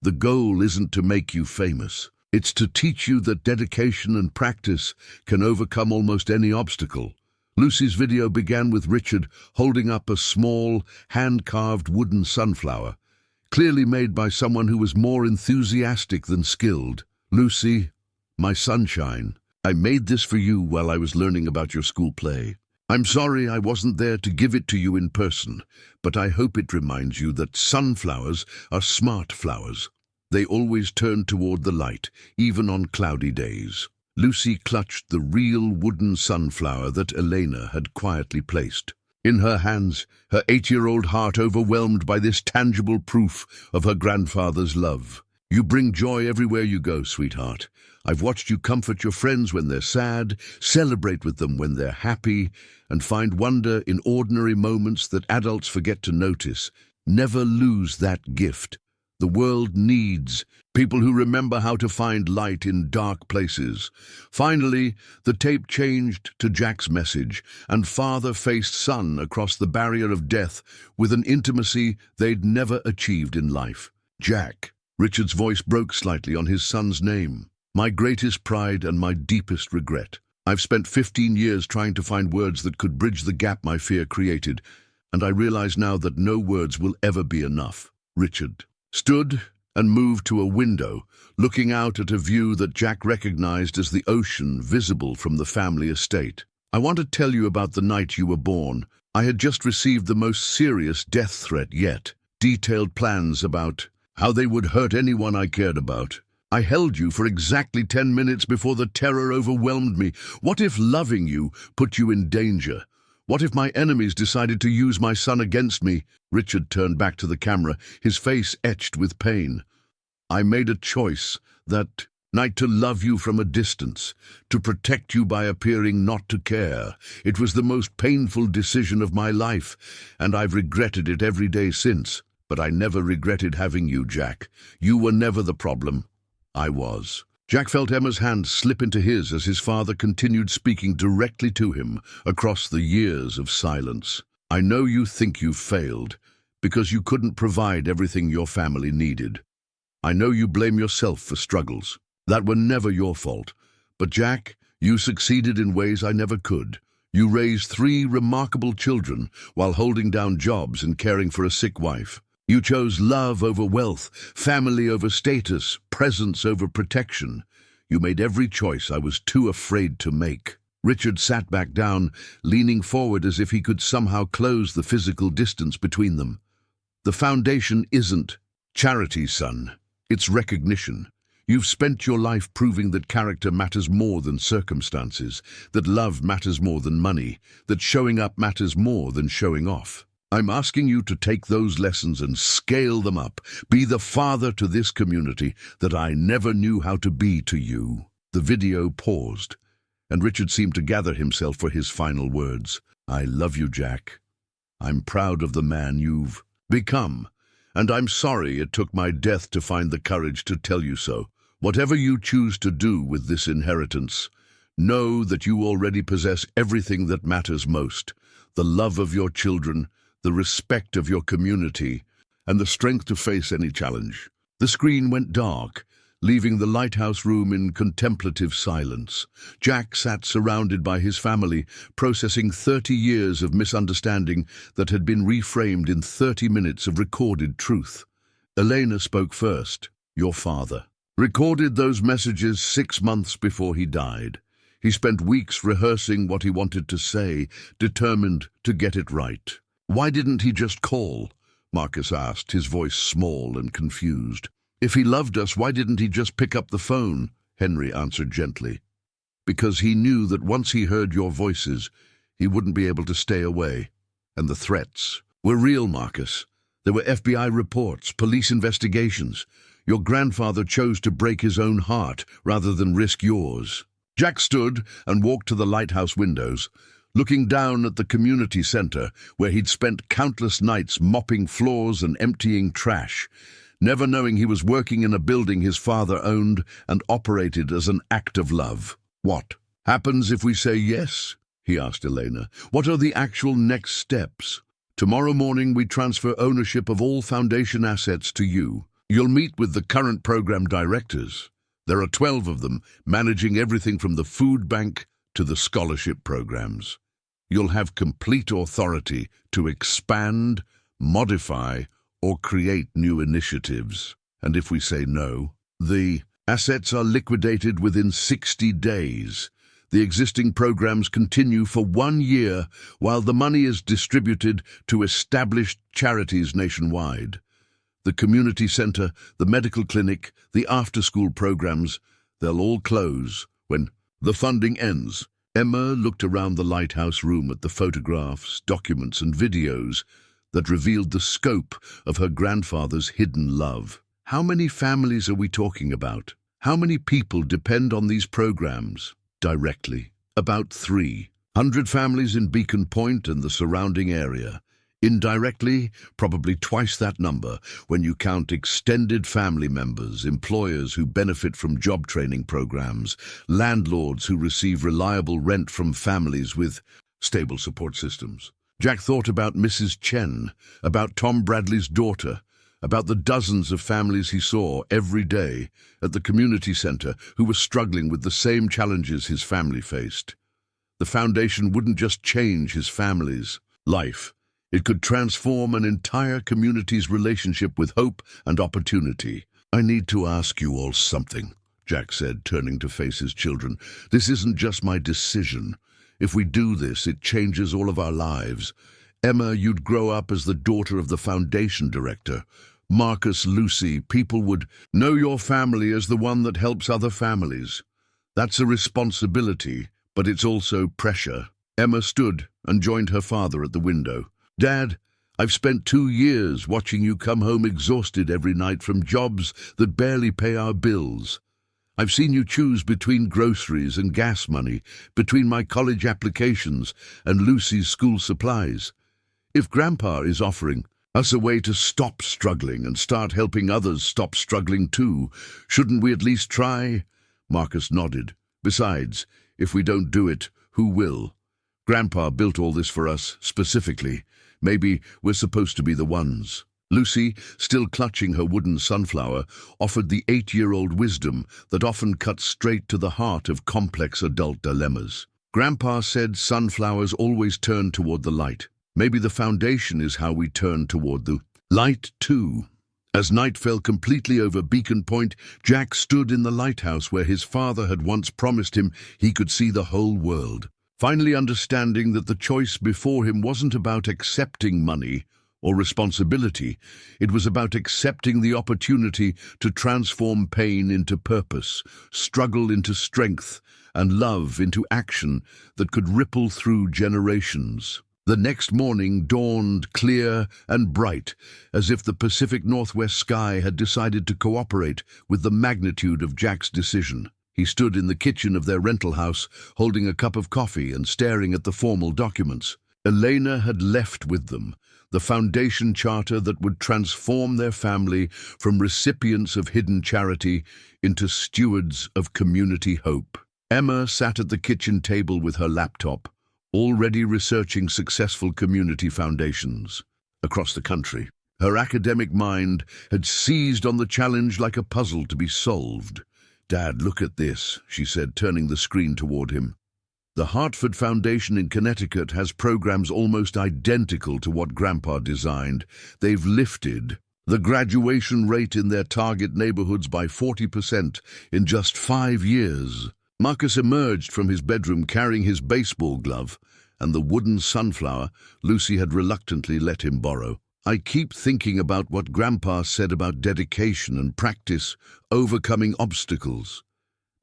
Speaker 1: the goal isn't to make you famous. It's to teach you that dedication and practice can overcome almost any obstacle." Lucy's video began with Richard holding up a small, hand-carved wooden sunflower, clearly made by someone who was more enthusiastic than skilled. "Lucy, my sunshine, I made this for you while I was learning about your school play. I'm sorry I wasn't there to give it to you in person, but I hope it reminds you that sunflowers are smart flowers. They always turn toward the light, even on cloudy days." Lucy clutched the real wooden sunflower that Elena had quietly placed. In her hands, her 8-year-old heart overwhelmed by this tangible proof of her grandfather's love. "You bring joy everywhere you go, sweetheart. I've watched you comfort your friends when they're sad, celebrate with them when they're happy, and find wonder in ordinary moments that adults forget to notice. Never lose that gift. The world needs people who remember how to find light in dark places." Finally, the tape changed to Jack's message, and father faced son across the barrier of death with an intimacy they'd never achieved in life. "Jack," Richard's voice broke slightly on his son's name. "My greatest pride and my deepest regret. I've spent 15 years trying to find words that could bridge the gap my fear created, and I realize now that no words will ever be enough." Richard stood and moved to a window, looking out at a view that Jack recognized as the ocean visible from the family estate. "I want to tell you about the night you were born. I had just received the most serious death threat yet. Detailed plans about how they would hurt anyone I cared about. I held you for exactly 10 minutes before the terror overwhelmed me. What if loving you put you in danger? What if my enemies decided to use my son against me?" Richard turned back to the camera, his face etched with pain. "I made a choice that night to love you from a distance, to protect you by appearing not to care. It was the most painful decision of my life, and I've regretted it every day since. But I never regretted having you, Jack. You were never the problem. I was." Jack felt Emma's hand slip into his as his father continued speaking directly to him across the years of silence. "I know you think you've failed because you couldn't provide everything your family needed. I know you blame yourself for struggles that were never your fault. But Jack, you succeeded in ways I never could. You raised 3 remarkable children while holding down jobs and caring for a sick wife. You chose love over wealth, family over status, presence over protection. You made every choice I was too afraid to make." Richard sat back down, leaning forward as if he could somehow close the physical distance between them. "The foundation isn't Charity, son. It's recognition. You've spent your life proving that character matters more than circumstances, that love matters more than money, that showing up matters more than showing off. I'm asking you to take those lessons and scale them up. Be the father to this community that I never knew how to be to you. The video paused, and Richard seemed to gather himself for his final words. I love you, Jack. I'm proud of the man you've become, and I'm sorry it took my death to find the courage to tell you so. Whatever you choose to do with this inheritance, know that you already possess everything that matters most: the love of your children, the respect of your community, and the strength to face any challenge. The screen went dark, leaving the lighthouse room in contemplative silence. Jack sat surrounded by his family, processing 30 years of misunderstanding that had been reframed in 30 minutes of recorded truth. Elena spoke first. Your father recorded those messages 6 months before he died. He spent weeks rehearsing what he wanted to say, determined to get it right. Why didn't he just call? Marcus asked, his voice small and confused. If he loved us, why didn't he just pick up the phone? Henry answered gently. Because he knew that once he heard your voices, he wouldn't be able to stay away. And the threats were real, Marcus. There were FBI reports, police investigations. Your grandfather chose to break his own heart rather than risk yours. Jack stood and walked to the lighthouse windows, looking down at the community center where he'd spent countless nights mopping floors and emptying trash, never knowing he was working in a building his father owned and operated as an act of love. What happens if we say yes? He asked Elena. What are the actual next steps? Tomorrow morning we transfer ownership of all Foundation assets to you. You'll meet with the current program directors. There are 12 of them, managing everything from the food bank to the scholarship programs. You'll have complete authority to expand, modify, or create new initiatives. And if we say no, the assets are liquidated within 60 days. The existing programs continue for 1 year while the money is distributed to established charities nationwide. The community center, the medical clinic, the after-school programs, they'll all close when the funding ends. Emma looked around the lighthouse room at the photographs, documents, and videos that revealed the scope of her grandfather's hidden love. How many families are we talking about? How many people depend on these programs directly? About 300 families in Beacon Point and the surrounding area. Indirectly, probably twice that number when you count extended family members, employers who benefit from job training programs, landlords who receive reliable rent from families with stable support systems. Jack thought about Mrs. Chen, about Tom Bradley's daughter, about the dozens of families he saw every day at the community center who were struggling with the same challenges his family faced. The foundation wouldn't just change his family's life. It could transform an entire community's relationship with hope and opportunity. I need to ask you all something, Jack said, turning to face his children. This isn't just my decision. If we do this, it changes all of our lives. Emma, you'd grow up as the daughter of the foundation director. Marcus, Lucy, people would know your family as the one that helps other families. That's a responsibility, but it's also pressure. Emma stood and joined her father at the window. Dad, I've spent 2 years watching you come home exhausted every night from jobs that barely pay our bills. I've seen you choose between groceries and gas money, between my college applications and Lucy's school supplies. If Grandpa is offering us a way to stop struggling and start helping others stop struggling too, shouldn't we at least try? Marcus nodded. Besides, if we don't do it, who will? Grandpa built all this for us, specifically. Maybe we're supposed to be the ones. Lucy, still clutching her wooden sunflower, offered the 8-year-old wisdom that often cuts straight to the heart of complex adult dilemmas. Grandpa said sunflowers always turn toward the light. Maybe the foundation is how we turn toward the light too. As night fell completely over Beacon Point, Jack stood in the lighthouse where his father had once promised him he could see the whole world. Finally understanding that the choice before him wasn't about accepting money or responsibility. It was about accepting the opportunity to transform pain into purpose, struggle into strength, and love into action that could ripple through generations. The next morning dawned clear and bright, as if the Pacific Northwest sky had decided to cooperate with the magnitude of Jack's decision. He stood in the kitchen of their rental house, holding a cup of coffee and staring at the formal documents. Elena had left with them the foundation charter that would transform their family from recipients of hidden charity into stewards of community hope. Emma sat at the kitchen table with her laptop, already researching successful community foundations across the country. Her academic mind had seized on the challenge like a puzzle to be solved. "Dad, look at this," she said, turning the screen toward him. "The Hartford Foundation in Connecticut has programs almost identical to what Grandpa designed. They've lifted the graduation rate in their target neighborhoods by 40% in just 5 years. Marcus emerged from his bedroom carrying his baseball glove and the wooden sunflower Lucy had reluctantly let him borrow. "I keep thinking about what Grandpa said about dedication and practice, overcoming obstacles.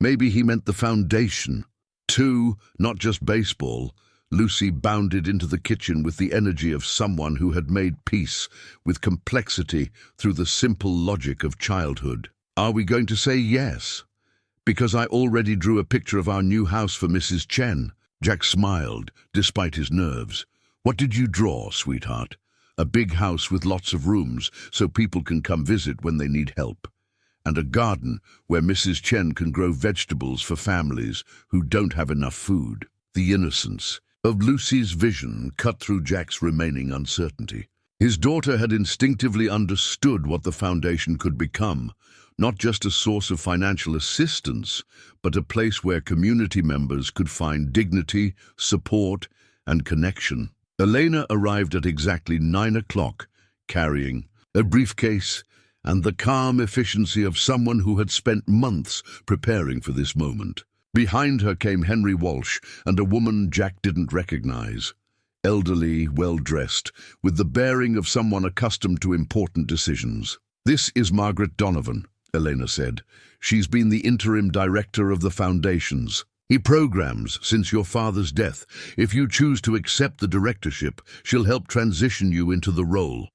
Speaker 1: Maybe he meant the foundation, too, not just baseball." Lucy bounded into the kitchen with the energy of someone who had made peace with complexity through the simple logic of childhood. "Are we going to say yes? Because I already drew a picture of our new house for Mrs. Chen." Jack smiled, despite his nerves. "What did you draw, sweetheart?" "A big house with lots of rooms so people can come visit when they need help. And a garden where Mrs. Chen can grow vegetables for families who don't have enough food." The innocence of Lucy's vision cut through Jack's remaining uncertainty. His daughter had instinctively understood what the foundation could become, not just a source of financial assistance, but a place where community members could find dignity, support, and connection. Elena arrived at exactly 9 o'clock, carrying a briefcase and the calm efficiency of someone who had spent months preparing for this moment. Behind her came Henry Walsh and a woman Jack didn't recognize. Elderly, well-dressed, with the bearing of someone accustomed to important decisions. "This is Margaret Donovan," Elena said. "She's been the interim director of the foundations. He programs since your father's death. If you choose to accept the directorship, she'll help transition you into the role."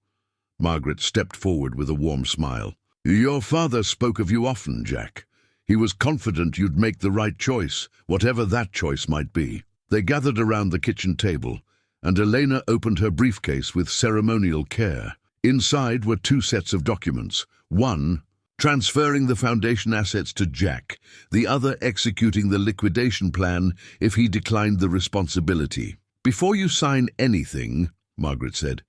Speaker 1: Margaret stepped forward with a warm smile. "Your father spoke of you often, Jack. He was confident you'd make the right choice, whatever that choice might be." They gathered around the kitchen table, and Elena opened her briefcase with ceremonial care. Inside were 2 sets of documents. One, transferring the foundation assets to Jack, the other executing the liquidation plan if he declined the responsibility. "Before you sign anything," Margaret said,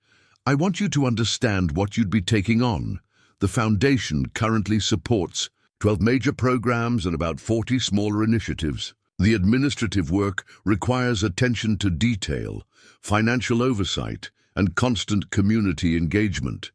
Speaker 1: "I want you to understand what you'd be taking on. The foundation currently supports 12 major programs and about 40 smaller initiatives. The administrative work requires attention to detail, financial oversight, and constant community engagement.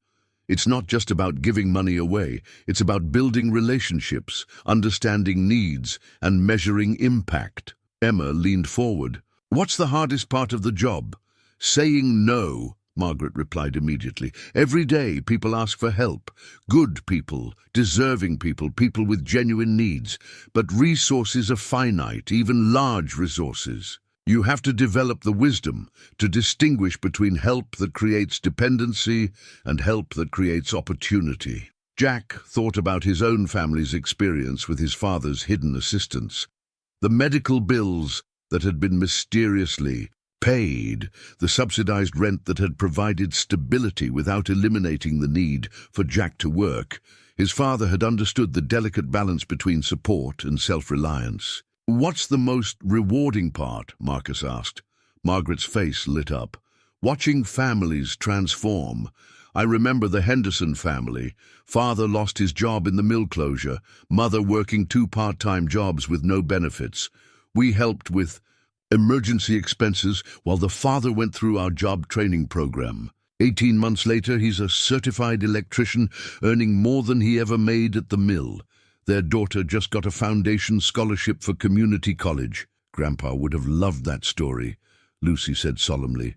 Speaker 1: It's not just about giving money away, it's about building relationships, understanding needs, and measuring impact." Emma leaned forward. "What's the hardest part of the job?" "Saying no," Margaret replied immediately. "Every day people ask for help. Good people, deserving people, people with genuine needs. But resources are finite, even large resources. You have to develop the wisdom to distinguish between help that creates dependency and help that creates opportunity." Jack thought about his own family's experience with his father's hidden assistance. The medical bills that had been mysteriously paid, the subsidized rent that had provided stability without eliminating the need for Jack to work. His father had understood the delicate balance between support and self-reliance. "What's the most rewarding part?" Marcus asked. Margaret's face lit up. "Watching families transform. I remember the Henderson family. Father lost his job in the mill closure, mother working 2 part-time jobs with no benefits. We helped with emergency expenses while the father went through our job training program. 18 months later, he's a certified electrician, earning more than he ever made at the mill. Their daughter just got a foundation scholarship for community college." "Grandpa would have loved that story," Lucy said solemnly.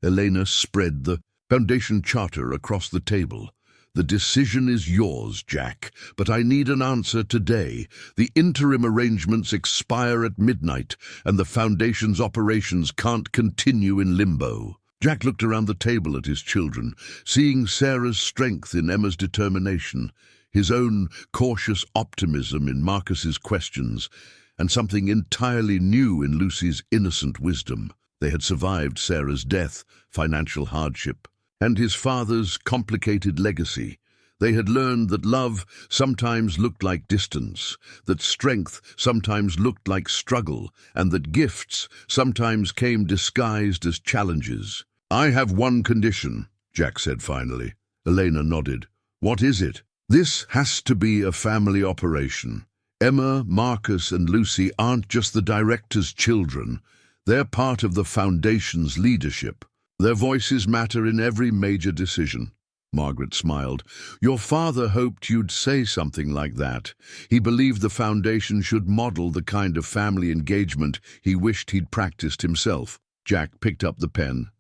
Speaker 1: Elena spread the Foundation charter across the table. The decision is yours, Jack, but I need an answer today. The interim arrangements expire at midnight, and the Foundation's operations can't continue in limbo. Jack looked around the table at his children, seeing Sarah's strength in Emma's determination, his own cautious optimism in Marcus's questions, and something entirely new in Lucy's innocent wisdom. They had survived Sarah's death, financial hardship, and his father's complicated legacy. They had learned that love sometimes looked like distance, that strength sometimes looked like struggle, and that gifts sometimes came disguised as challenges. "I have one condition," Jack said finally. Elena nodded. "What is it?" "This has to be a family operation. Emma, Marcus, and Lucy aren't just the director's children. They're part of the Foundation's leadership. Their voices matter in every major decision." Margaret smiled. "Your father hoped you'd say something like that. He believed the Foundation should model the kind of family engagement he wished he'd practiced himself." Jack picked up the pen.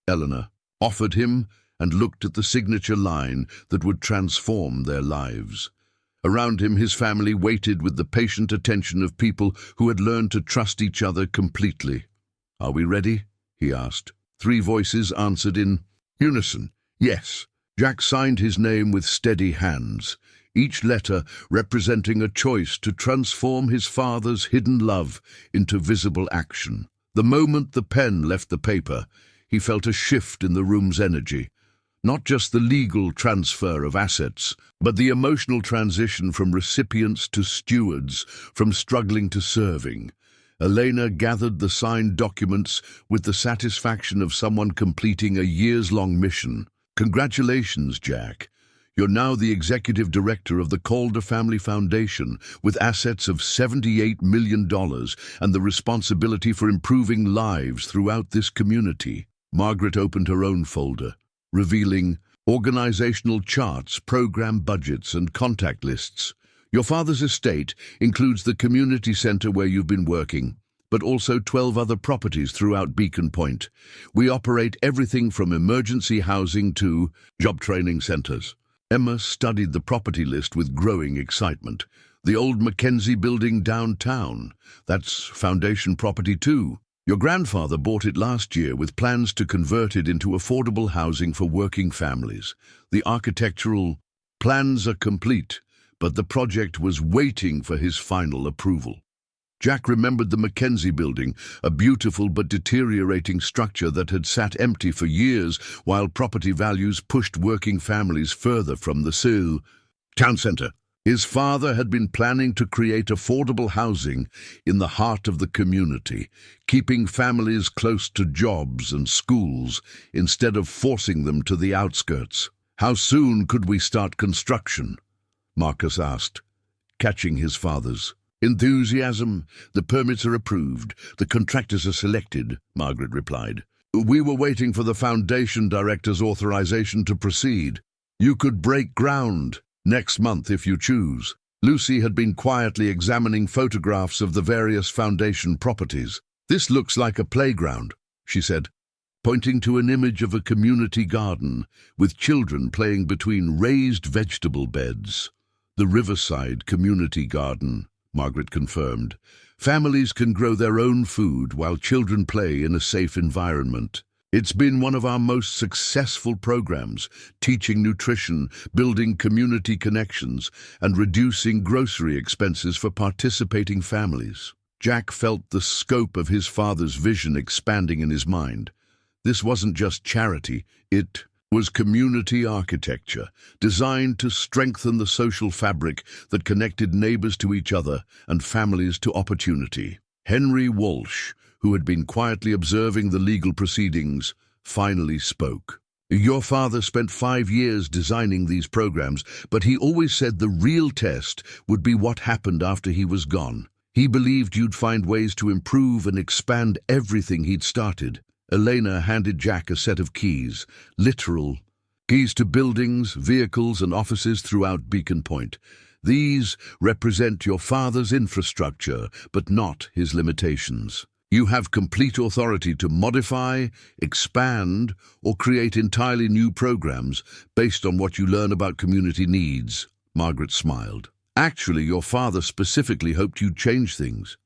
Speaker 1: Eleanor offered him and looked at the signature line that would transform their lives. Around him, his family waited with the patient attention of people who had learned to trust each other completely. "Are we ready?" he asked. 3 voices answered in unison, "Yes." Jack signed his name with steady hands, each letter representing a choice to transform his father's hidden love into visible action. The moment the pen left the paper, he felt a shift in the room's energy. Not just the legal transfer of assets, but the emotional transition from recipients to stewards, from struggling to serving. Elena gathered the signed documents with the satisfaction of someone completing a years-long mission. "Congratulations, Jack. You're now the executive director of the Calder Family Foundation, with assets of $78 million and the responsibility for improving lives throughout this community." Margaret opened her own folder, revealing organizational charts, program budgets, and contact lists. "Your father's estate includes the community center where you've been working, but also 12 other properties throughout Beacon Point. We operate everything from emergency housing to job training centers." Emma studied the property list with growing excitement. "The old Mackenzie building downtown. That's Foundation property too. Your grandfather bought it last year with plans to convert it into affordable housing for working families. The architectural plans are complete, but the project was waiting for his final approval." Jack remembered the Mackenzie building, a beautiful but deteriorating structure that had sat empty for years while property values pushed working families further from the town center. His father had been planning to create affordable housing in the heart of the community, keeping families close to jobs and schools instead of forcing them to the outskirts. "How soon could we start construction?" Marcus asked, catching his father's enthusiasm. "The permits are approved. The contractors are selected," Margaret replied. "We were waiting for the Foundation Director's authorization to proceed. You could break ground next month if you choose." Lucy had been quietly examining photographs of the various Foundation properties. "This looks like a playground," she said, pointing to an image of a community garden with children playing between raised vegetable beds. "The Riverside Community Garden," Margaret confirmed. "Families can grow their own food while children play in a safe environment. It's been one of our most successful programs, teaching nutrition, building community connections, and reducing grocery expenses for participating families." Jack felt the scope of his father's vision expanding in his mind. This wasn't just charity, it was community architecture, designed to strengthen the social fabric that connected neighbors to each other and families to opportunity. Henry Walsh, who had been quietly observing the legal proceedings, finally spoke. "Your father spent 5 years designing these programs, but he always said the real test would be what happened after he was gone. He believed you'd find ways to improve and expand everything he'd started." Elena handed Jack a set of keys, literal keys to buildings, vehicles, and offices throughout Beacon Point. "These represent your father's infrastructure, but not his limitations. You have complete authority to modify, expand, or create entirely new programs based on what you learn about community needs. Margaret smiled. Actually, your father specifically hoped you'd change things.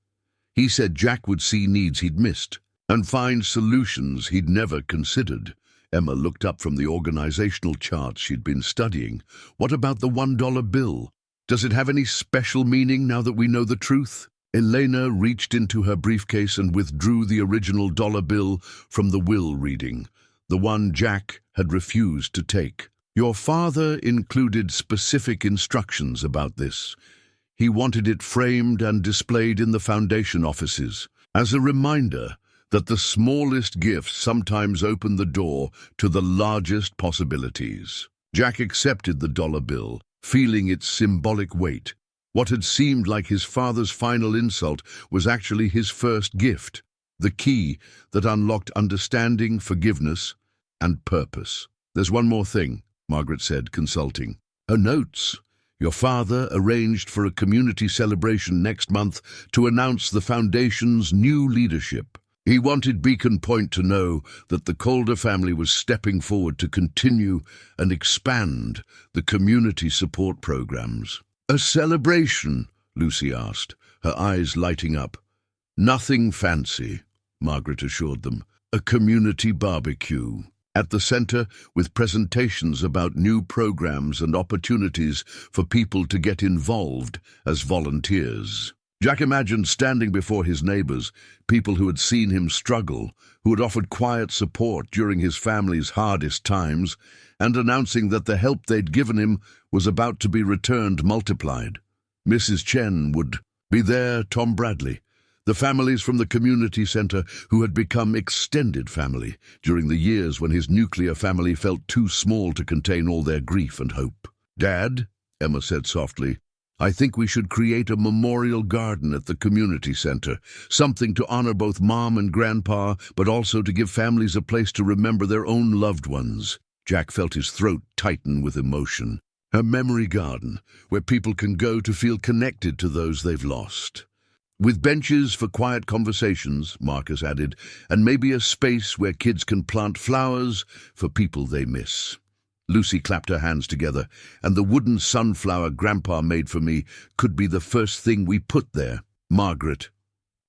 Speaker 1: He said Jack would see needs he'd missed and find solutions he'd never considered. Emma looked up from the organizational charts she'd been studying. What about the $1 bill? Does it have any special meaning now that we know the truth? Elena reached into her briefcase and withdrew the original dollar bill from the will reading, the one Jack had refused to take. Your father included specific instructions about this. He wanted it framed and displayed in the foundation offices as a reminder that the smallest gifts sometimes open the door to the largest possibilities. Jack accepted the dollar bill, feeling its symbolic weight. What had seemed like his father's final insult was actually his first gift, the key that unlocked understanding, forgiveness, and purpose. There's one more thing, Margaret said, consulting. Her notes. Your father arranged for a community celebration next month to announce the Foundation's new leadership. He wanted Beacon Point to know that the Calder family was stepping forward to continue and expand the community support programs. A celebration? Lucy asked, her eyes lighting up. Nothing fancy, Margaret assured them. A community barbecue. At the center, with presentations about new programs and opportunities for people to get involved as volunteers. Jack imagined standing before his neighbors, people who had seen him struggle, who had offered quiet support during his family's hardest times, and announcing that the help they'd given him was about to be returned multiplied. Mrs. Chen would be there, Tom Bradley, the families from the community center who had become extended family during the years when his nuclear family felt too small to contain all their grief and hope. Dad, Emma said softly, I think we should create a memorial garden at the community center, something to honor both Mom and Grandpa, but also to give families a place to remember their own loved ones. Jack felt his throat tighten with emotion. A memory garden, where people can go to feel connected to those they've lost. With benches for quiet conversations, Marcus added, and maybe a space where kids can plant flowers for people they miss. Lucy clapped her hands together, and the wooden sunflower Grandpa made for me could be the first thing we put there. Margaret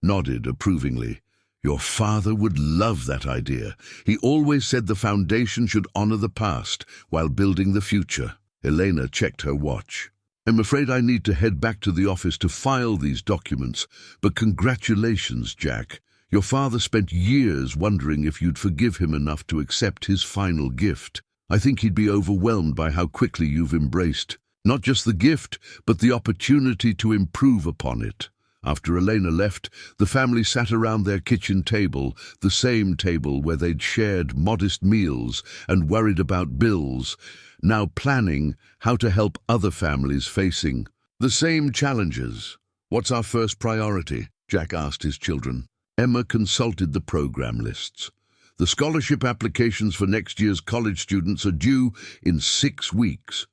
Speaker 1: nodded approvingly. Your father would love that idea. He always said the foundation should honor the past while building the future. Elena checked her watch. I'm afraid I need to head back to the office to file these documents, but congratulations, Jack. Your father spent years wondering if you'd forgive him enough to accept his final gift. I think he'd be overwhelmed by how quickly you've embraced not just the gift, but the opportunity to improve upon it. After Elena left, the family sat around their kitchen table, the same table where they'd shared modest meals and worried about bills, now planning how to help other families facing the same challenges. What's our first priority? Jack asked his children. Emma consulted the program lists. The scholarship applications for next year's college students are due in 6 weeks.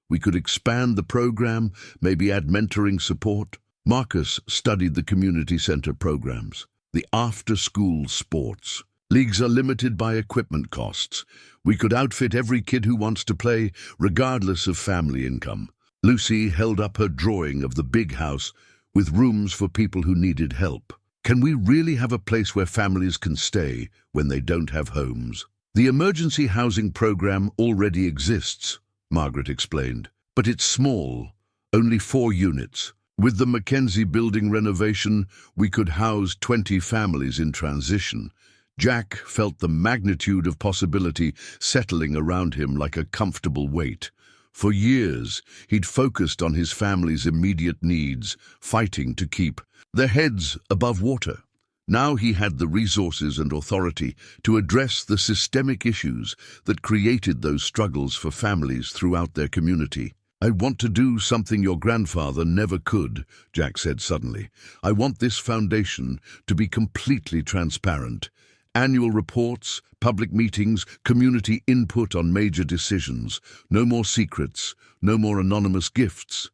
Speaker 1: We could expand the program, maybe add mentoring support. Marcus studied the community center programs, the after-school sports. Leagues are limited by equipment costs. We could outfit every kid who wants to play, regardless of family income. Lucy held up her drawing of the big house with rooms for people who needed help. Can we really have a place where families can stay when they don't have homes? The emergency housing program already exists, Margaret explained, but it's small, only 4 units. With the Mackenzie building renovation, we could house 20 families in transition. Jack felt the magnitude of possibility settling around him like a comfortable weight. For years, he'd focused on his family's immediate needs, fighting to keep their heads above water. Now he had the resources and authority to address the systemic issues that created those struggles for families throughout their community. I want to do something your grandfather never could, Jack said suddenly. I want this foundation to be completely transparent. Annual reports, public meetings, community input on major decisions. No more secrets, no more anonymous gifts.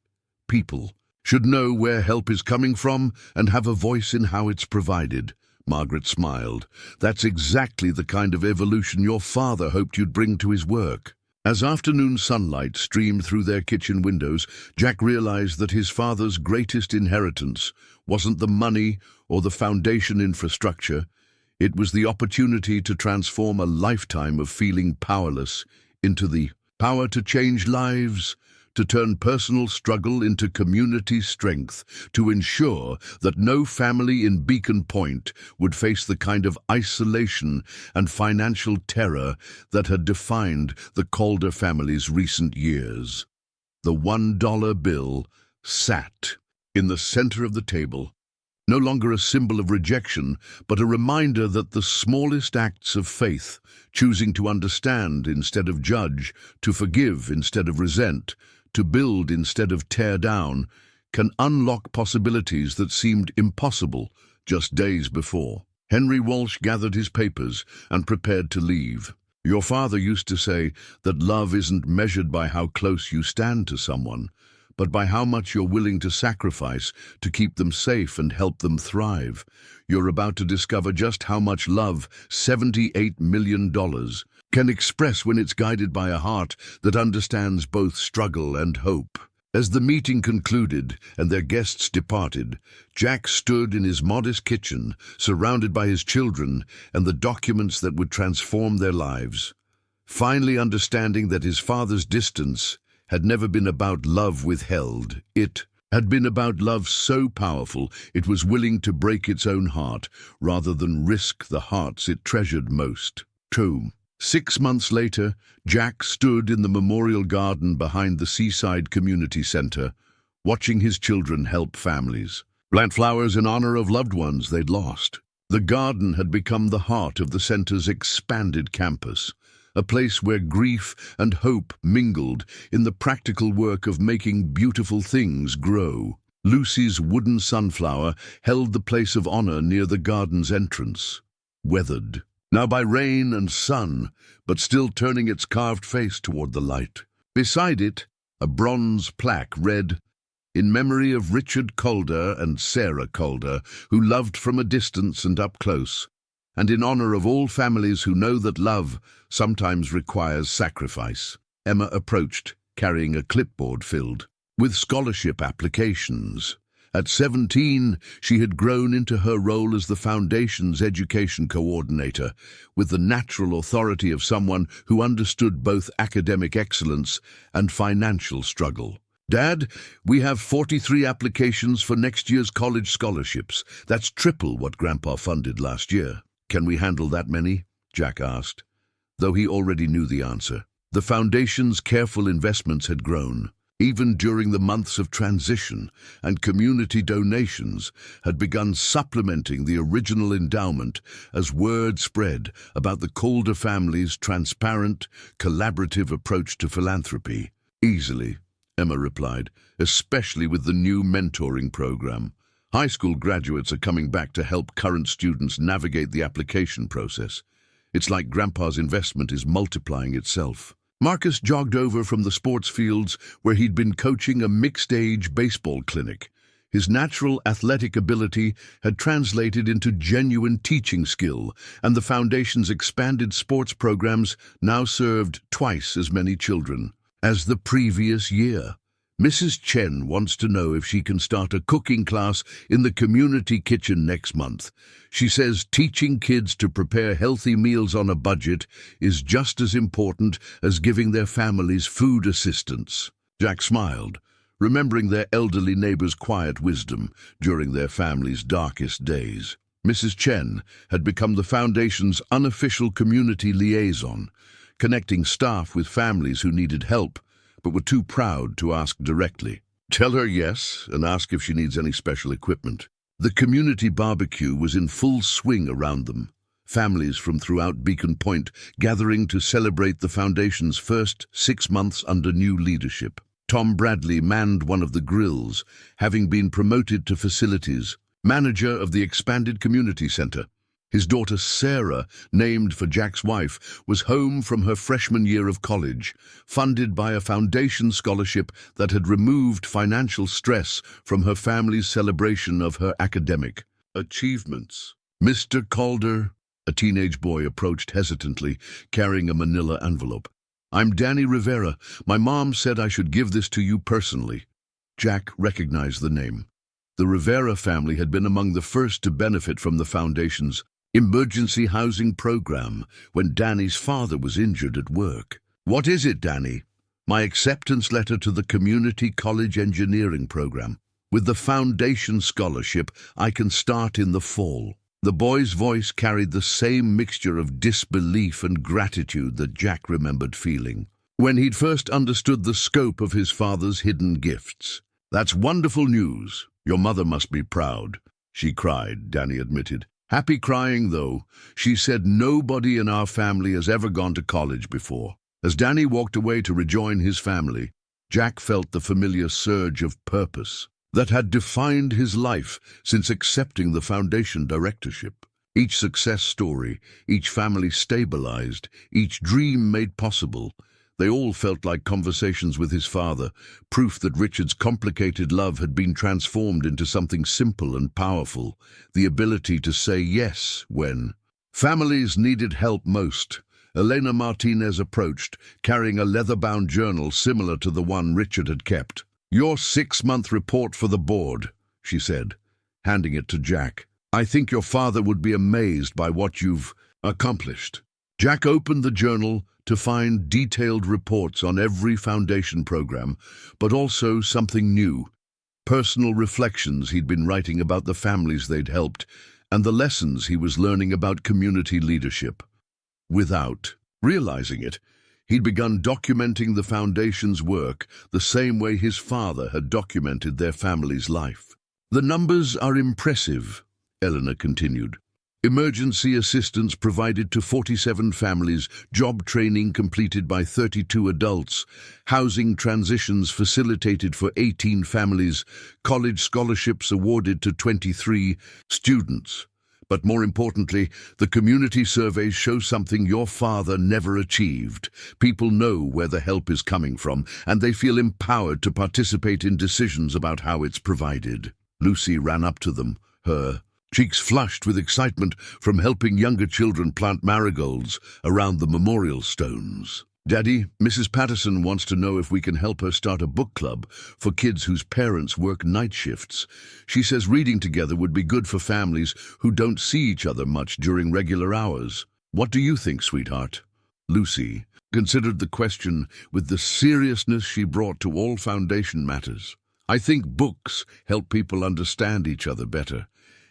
Speaker 1: People should know where help is coming from and have a voice in how it's provided. Margaret smiled. That's exactly the kind of evolution your father hoped you'd bring to his work. As afternoon sunlight streamed through their kitchen windows, Jack realized that his father's greatest inheritance wasn't the money or the foundation infrastructure. It was the opportunity to transform a lifetime of feeling powerless into the power to change lives, to turn personal struggle into community strength, to ensure that no family in Beacon Point would face the kind of isolation and financial terror that had defined the Calder family's recent years. The $1 bill sat in the center of the table, no longer a symbol of rejection, but a reminder that the smallest acts of faith, choosing to understand instead of judge, to forgive instead of resent, to build instead of tear down, can unlock possibilities that seemed impossible just days before. Henry Walsh gathered his papers and prepared to leave. Your father used to say that love isn't measured by how close you stand to someone, but by how much you're willing to sacrifice to keep them safe and help them thrive. You're about to discover just how much love, $78 million, can express when it's guided by a heart that understands both struggle and hope. As the meeting concluded and their guests departed, Jack stood in his modest kitchen, surrounded by his children and the documents that would transform their lives, finally understanding that his father's distance had never been about love withheld. It had been about love so powerful it was willing to break its own heart rather than risk the hearts it treasured most. 6 months later, Jack stood in the memorial garden behind the Seaside Community Center, watching his children help families plant flowers in honor of loved ones they'd lost. The garden had become the heart of the center's expanded campus, a place where grief and hope mingled in the practical work of making beautiful things grow. Lucy's wooden sunflower held the place of honor near the garden's entrance, weathered now by rain and sun, but still turning its carved face toward the light. Beside it, a bronze plaque read, "In memory of Richard Calder and Sarah Calder, who loved from a distance and up close, and in honor of all families who know that love sometimes requires sacrifice." Emma approached, carrying a clipboard filled with scholarship applications. At 17, she had grown into her role as the Foundation's education coordinator, with the natural authority of someone who understood both academic excellence and financial struggle. "Dad, we have 43 applications for next year's college scholarships. That's triple what Grandpa funded last year. Can we handle that many?" Jack asked, though he already knew the answer. The Foundation's careful investments had grown, even during the months of transition, and community donations had begun supplementing the original endowment as word spread about the Calder family's transparent, collaborative approach to philanthropy. "Easily," Emma replied, "especially with the new mentoring program. High school graduates are coming back to help current students navigate the application process. It's like Grandpa's investment is multiplying itself." Marcus jogged over from the sports fields where he'd been coaching a mixed-age baseball clinic. His natural athletic ability had translated into genuine teaching skill, and the Foundation's expanded sports programs now served twice as many children as the previous year. "Mrs. Chen wants to know if she can start a cooking class in the community kitchen next month. She says teaching kids to prepare healthy meals on a budget is just as important as giving their families food assistance." Jack smiled, remembering their elderly neighbor's quiet wisdom during their family's darkest days. Mrs. Chen had become the Foundation's unofficial community liaison, connecting staff with families who needed help but were too proud to ask directly. "Tell her yes and ask if she needs any special equipment." The community barbecue was in full swing around them, families from throughout Beacon Point gathering to celebrate the Foundation's first 6 months under new leadership. Tom Bradley manned one of the grills, having been promoted to facilities manager of the expanded community center. His daughter Sarah, named for Jack's wife, was home from her freshman year of college, funded by a Foundation scholarship that had removed financial stress from her family's celebration of her academic achievements. Mr. Calder, a teenage boy approached hesitantly, carrying a manila envelope. I'm Danny Rivera. My mom said I should give this to you personally. Jack recognized the name. The Rivera family had been among the first to benefit from the Foundation's emergency housing program when Danny's father was injured at work. What is it, Danny? My acceptance letter to the community college engineering program. With the Foundation scholarship, I can start in the fall. The boy's voice carried the same mixture of disbelief and gratitude that Jack remembered feeling when he'd first understood the scope of his father's hidden gifts. That's wonderful news. Your mother must be proud, she cried, Danny admitted. Happy crying, though. She said nobody in our family has ever gone to college before. As Danny walked away to rejoin his family, Jack felt the familiar surge of purpose that had defined his life since accepting the Foundation directorship. Each success story, each family stabilized, each dream made possible, they all felt like conversations with his father, proof that Richard's complicated love had been transformed into something simple and powerful, the ability to say yes when families needed help most. Elena Martinez approached, carrying a leather-bound journal similar to the one Richard had kept. Your 6-month report for the board, she said, handing it to Jack. I think your father would be amazed by what you've accomplished. Jack opened the journal to find detailed reports on every Foundation program, but also something new. Personal reflections he'd been writing about the families they'd helped, and the lessons he was learning about community leadership. Without realizing it, he'd begun documenting the Foundation's work the same way his father had documented their family's life. The numbers are impressive, Eleanor continued. Emergency assistance provided to 47 families, job training completed by 32 adults, housing transitions facilitated for 18 families, college scholarships awarded to 23 students. But more importantly, the community surveys show something your father never achieved. People know where the help is coming from, and they feel empowered to participate in decisions about how it's provided. Lucy ran up to them, her cheeks flushed with excitement from helping younger children plant marigolds around the memorial stones. Daddy, Mrs. Patterson wants to know if we can help her start a book club for kids whose parents work night shifts. She says reading together would be good for families who don't see each other much during regular hours. What do you think, sweetheart? Lucy considered the question with the seriousness she brought to all Foundation matters. I think books help people understand each other better,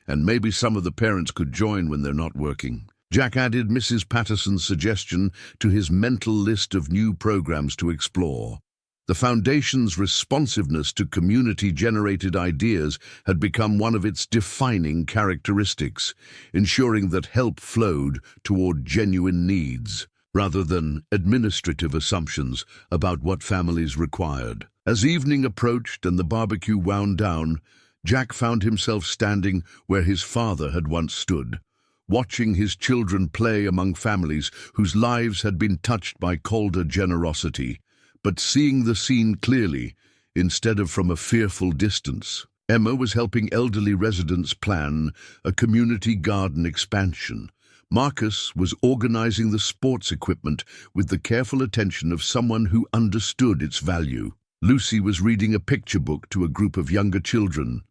Speaker 1: and maybe some of the parents could join when they're not working. Jack added Mrs. Patterson's suggestion to his mental list of new programs to explore. The Foundation's responsiveness to community-generated ideas had become one of its defining characteristics, ensuring that help flowed toward genuine needs, rather than administrative assumptions about what families required. As evening approached and the barbecue wound down, Jack found himself standing where his father had once stood, watching his children play among families whose lives had been touched by Calder generosity, but seeing the scene clearly instead of from a fearful distance. Emma was helping elderly residents plan a community garden expansion. Marcus was organizing the sports equipment with the careful attention of someone who understood its value. Lucy was reading a picture book to a group of younger children,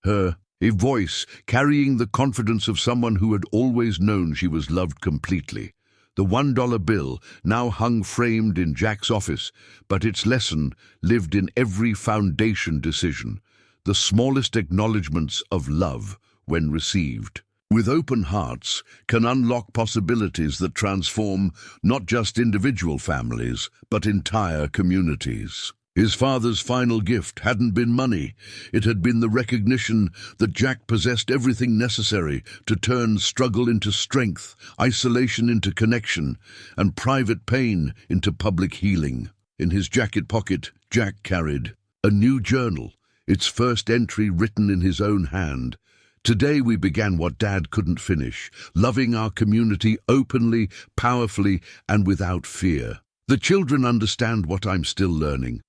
Speaker 1: her voice carrying the confidence of someone who had always known she was loved completely. The $1 bill now hung framed in Jack's office, but its lesson lived in every Foundation decision, the smallest acknowledgments of love when received, with open hearts, can unlock possibilities that transform not just individual families, but entire communities. His father's final gift hadn't been money. It had been the recognition that Jack possessed everything necessary to turn struggle into strength, isolation into connection, and private pain into public healing. In his jacket pocket, Jack carried a new journal, its first entry written in his own hand. Today we began what Dad couldn't finish, loving our community openly, powerfully, and without fear. The children understand what I'm still learning,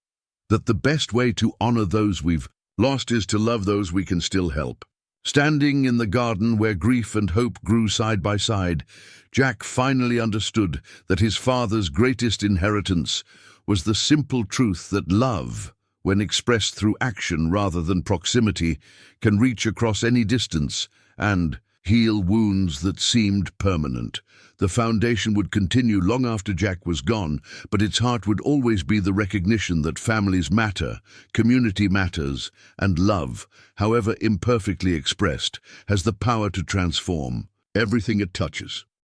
Speaker 1: that the best way to honor those we've lost is to love those we can still help. Standing in the garden where grief and hope grew side by side, Jack finally understood that his father's greatest inheritance was the simple truth that love, when expressed through action rather than proximity, can reach across any distance and heal wounds that seemed permanent. The foundation would continue long after Jack was gone, but its heart would always be the recognition that families matter, community matters, and love, however imperfectly expressed, has the power to transform everything it touches.